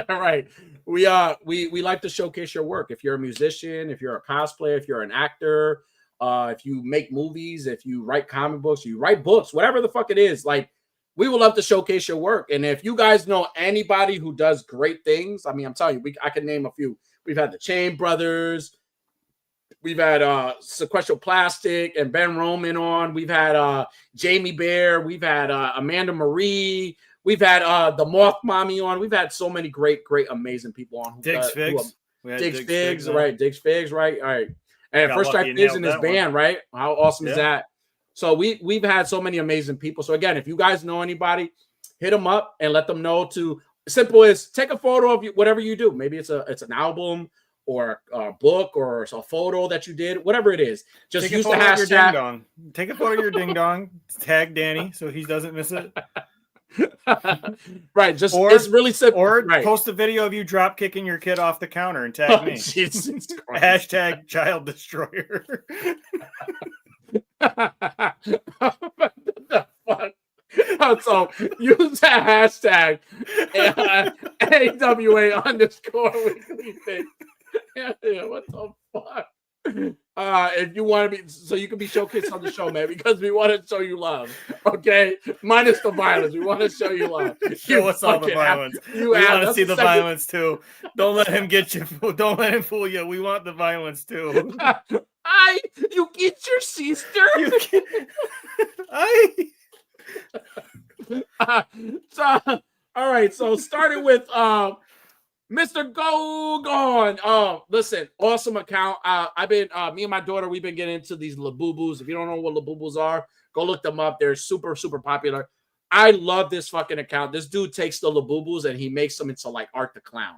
Right. We like to showcase your work. If you're a musician, if you're a cosplayer, if you're an actor, if you make movies, if you write comic books, you write books, whatever the fuck it is, like we would love to showcase your work. And if you guys know anybody who does great things, I mean, I'm telling you, I can name a few. We've had the Chain Brothers, we've had Sequestral Plastic and Ben Roman on. We've had Jamie Bear, we've had Amanda Marie. We've had the Moth Mommy on. We've had so many great, amazing people on. Diggs Figs. Diggs Figs, right? Diggs Figs, right? All right. And First Strike Figs in his band, right? How awesome is that? So we've had so many amazing people. So again, if you guys know anybody, hit them up and let them know to. Simple as take a photo of whatever you do. Maybe it's an album or a book or a photo that you did, whatever it is. Just use the hashtag. Take a photo of your ding dong. Tag Danny so he doesn't miss it. Right, just it's really simple. Or right. Post a video of you drop kicking your kid off the counter and tag me. Jesus Hashtag child destroyer. What the fuck? So use that hashtag AWA _weekly fix. Yeah, what the fuck? If you want to be, so you can be showcased on the show, man, because we want to show you love. Okay, minus the violence. We want to show you love. Show us all the violence. We want to see the violence too. Don't let him get you. Don't let him fool you. We want the violence too. You get your sister. So, all right. So starting with Mr. Go Gone. Listen, awesome account. I've been me and my daughter, we've been getting into these Labubus. If you don't know what Labubus are, go look them up. They're super, super popular. I love this fucking account. This dude takes the Labubus and he makes them into like Art the Clown.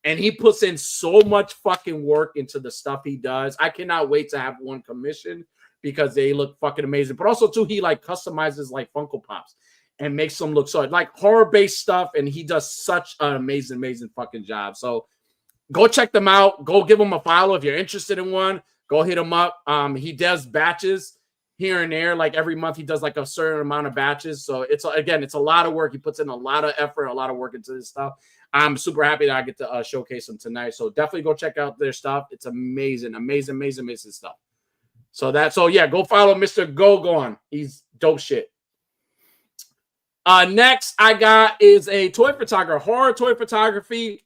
And he puts in so much fucking work into the stuff he does. I cannot wait to have one commissioned because they look fucking amazing. But also too, he like customizes like Funko Pops and makes them look so like horror-based stuff, and he does such an amazing fucking job. So go check them out. Go give him a follow if you're interested in one. Go hit him up. He does batches here and there. Like every month, he does like a certain amount of batches. So it's a lot of work. He puts in a lot of effort, a lot of work into this stuff. I'm super happy that I get to showcase them tonight. So definitely go check out their stuff. It's amazing stuff. So go follow Mr. Gogon. He's dope shit. Next I got is a toy photographer, horror toy photography.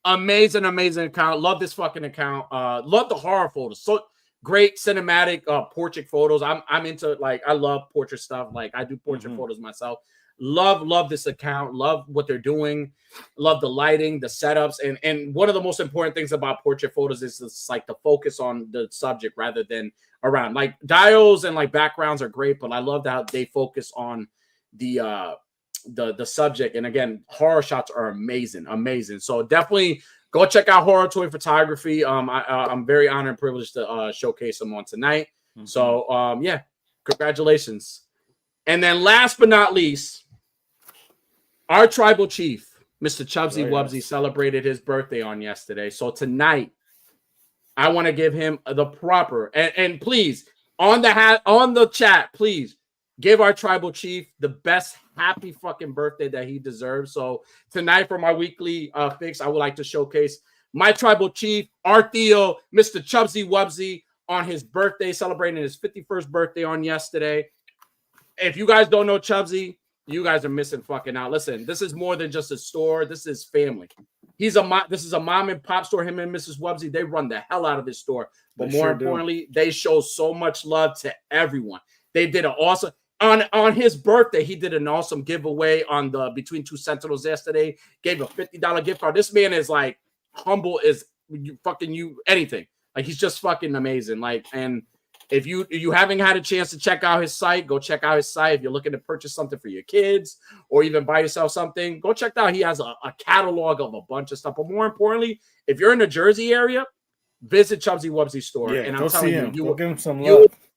Amazing account. Love this fucking account. Love the horror photos. So great cinematic portrait photos. I'm into like I love portrait stuff. Like I do portrait photos myself. Love this account. Love what they're doing. Love the lighting, the setups, and one of the most important things about portrait photos is it's like the focus on the subject rather than around. Like dials and like backgrounds are great, but I love how they focus on the subject. And again, horror shots are amazing. So definitely go check out horror toy photography. I'm very honored and privileged to showcase them on tonight. So congratulations. And then last but not least, our tribal chief, Mr. Chubsy Wubsy, celebrated his birthday on yesterday. So tonight, I want to give him the proper and please on the chat, please give our tribal chief the best happy fucking birthday that he deserves. So tonight for my weekly fix, I would like to showcase my tribal chief, our Theo, Mr. Chubsy Wubsy, on his birthday, celebrating his 51st birthday on yesterday. If you guys don't know Chubsy, you guys are missing fucking out. Listen, this is more than just a store. This is family. This is a mom and pop store. Him and Mrs. Wubsy, they run the hell out of this store. But more importantly, they show so much love to everyone. They did an awesome on his birthday. He did an awesome giveaway on the Between Two Sentinels yesterday. Gave a $50 gift card. This man is like humble as anything. Like he's just fucking amazing. Like, and if you haven't had a chance to check out his site, go check out his site. If you're looking to purchase something for your kids or even buy yourself something, go check it out. He has a catalog of a bunch of stuff. But more importantly, if you're in the Jersey area, visit Chubsy Wubsy's store. Yeah, and I'm telling you, will give him some love.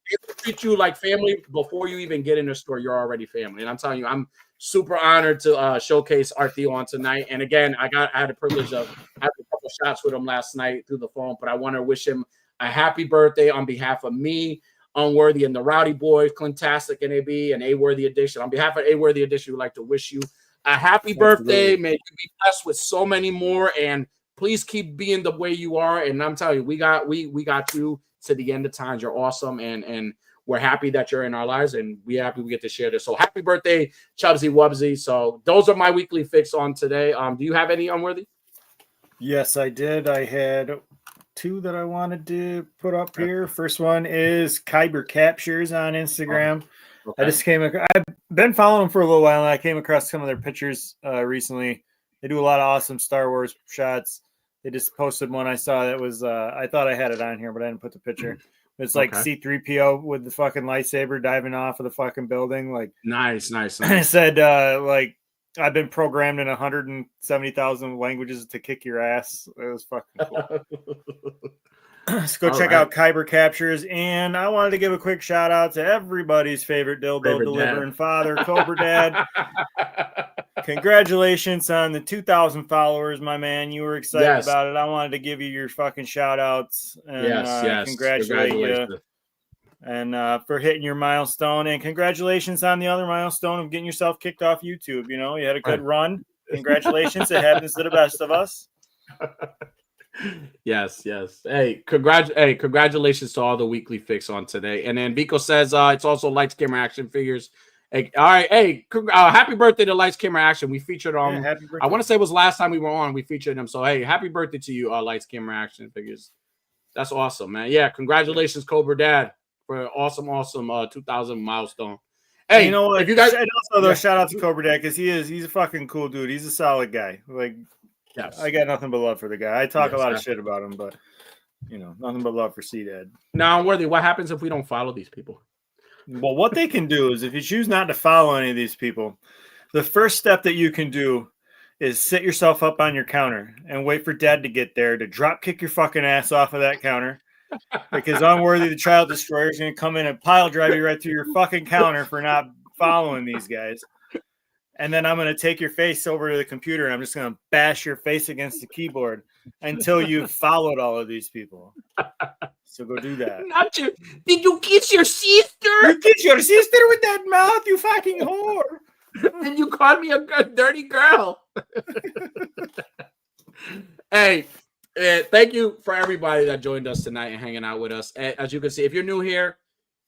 They will treat you like family before you even get in the store. You're already family. And I'm telling you, I'm super honored to showcase our Theo on tonight. And again, I had the privilege of having a couple shots with him last night through the phone, but I want to wish him a happy birthday on behalf of me, Unworthy, and the Rowdy Boyz, Clintastic, and AB, and A-Worthy Edition. On behalf of A-Worthy Edition, we'd like to wish you a happy birthday. May you be blessed with so many more, and please keep being the way you are. And I'm telling you, we got you to the end of times. You're awesome, and we're happy that you're in our lives, and we're happy we get to share this. So happy birthday, Chubsy Wubsy. So those are my weekly fix on today. Do you have any, Unworthy? Yes, I did. I had two that I wanted to put up here. First one is Kyber Captures on Instagram. Okay. I've been following them for a little while, and I came across some of their pictures recently. They do a lot of awesome Star Wars shots. They just posted one I saw that was I thought I had it on here, but I didn't put the picture. It's like C-3PO with the fucking lightsaber diving off of the fucking building. Like nice. It said like I've been programmed in 170,000 languages to kick your ass. It was fucking cool. Let's go check out Kyber Captures. And I wanted to give a quick shout out to everybody's favorite dildo delivering father, Cobra Dad. Congratulations on the 2,000 followers, my man. You were excited about it. I wanted to give you your fucking shout outs and congratulate you. And for hitting your milestone, and congratulations on the other milestone of getting yourself kicked off YouTube. You know, you had a good run. Congratulations. It happens to the best of us. Yes. Hey, congratulations to all the weekly fix on today. And then Biko says it's also Lights, Camera, Action figures. Hey, all right. Hey, happy birthday to Lights, Camera, Action. We featured on. I want to say it was last time we were on. We featured them. So hey, happy birthday to you, Lights, Camera, Action figures. That's awesome, man. Yeah, congratulations, Cobra Dad, for an awesome 2,000 milestone. Hey, you know what? If you guys, and also shout out to Cobra Dad because he's a fucking cool dude. He's a solid guy. Like, I got nothing but love for the guy. I talk a lot of shit about him, but you know, nothing but love for C-Dad. Now, Unworthy, what happens if we don't follow these people? Well, what they can do is if you choose not to follow any of these people, the first step that you can do is sit yourself up on your counter and wait for Dad to get there to drop kick your fucking ass off of that counter because Unworthy the Child Destroyer is going to come in and pile drive you right through your fucking counter for not following these guys. And then I'm going to take your face over to the computer and I'm just going to bash your face against the keyboard until you've followed all of these people. So go do that. Not you. Did you kiss your sister? You kiss your sister with that mouth, you fucking whore. And you called me a dirty girl. Hey, thank you for everybody that joined us tonight and hanging out with us. As you can see, if you're new here,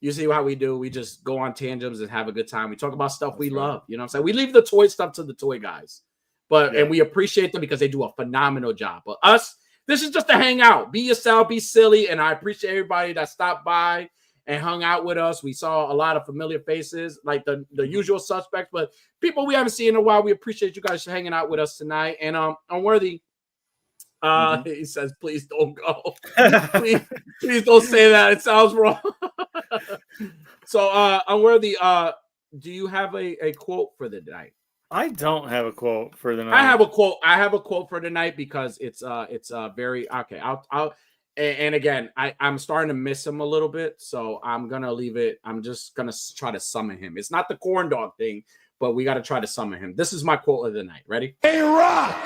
you see how we do. We just go on tangents and have a good time. We talk about stuff we love. You know what I'm saying? We leave the toy stuff to the toy guys. And we appreciate them because they do a phenomenal job. But us, this is just a hangout. Be yourself, be silly. And I appreciate everybody that stopped by and hung out with us. We saw a lot of familiar faces, like the usual suspects, but people we haven't seen in a while. We appreciate you guys hanging out with us tonight. And Unworthy, he says, please don't go. please don't say that. It sounds wrong. So Unworthy, do you have a quote for the night? I don't have a quote for the night. I have a quote for the night because it's very okay. And again, I'm starting to miss him a little bit, so I'm gonna leave it. I'm just gonna try to summon him. It's not the corn dog thing, but we got to try to summon him. This is my quote of the night. Ready? Hey, Rock,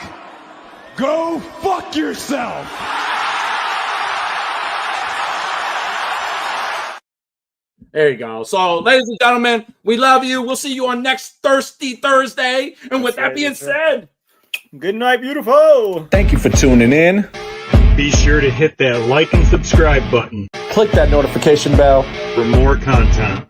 go fuck yourself. There you go. So, ladies and gentlemen, we love you. We'll see you on next Thirsty Thursday. And with that being said, good night, beautiful. Thank you for tuning in. Be sure to hit that like and subscribe button Click that notification bell for more content.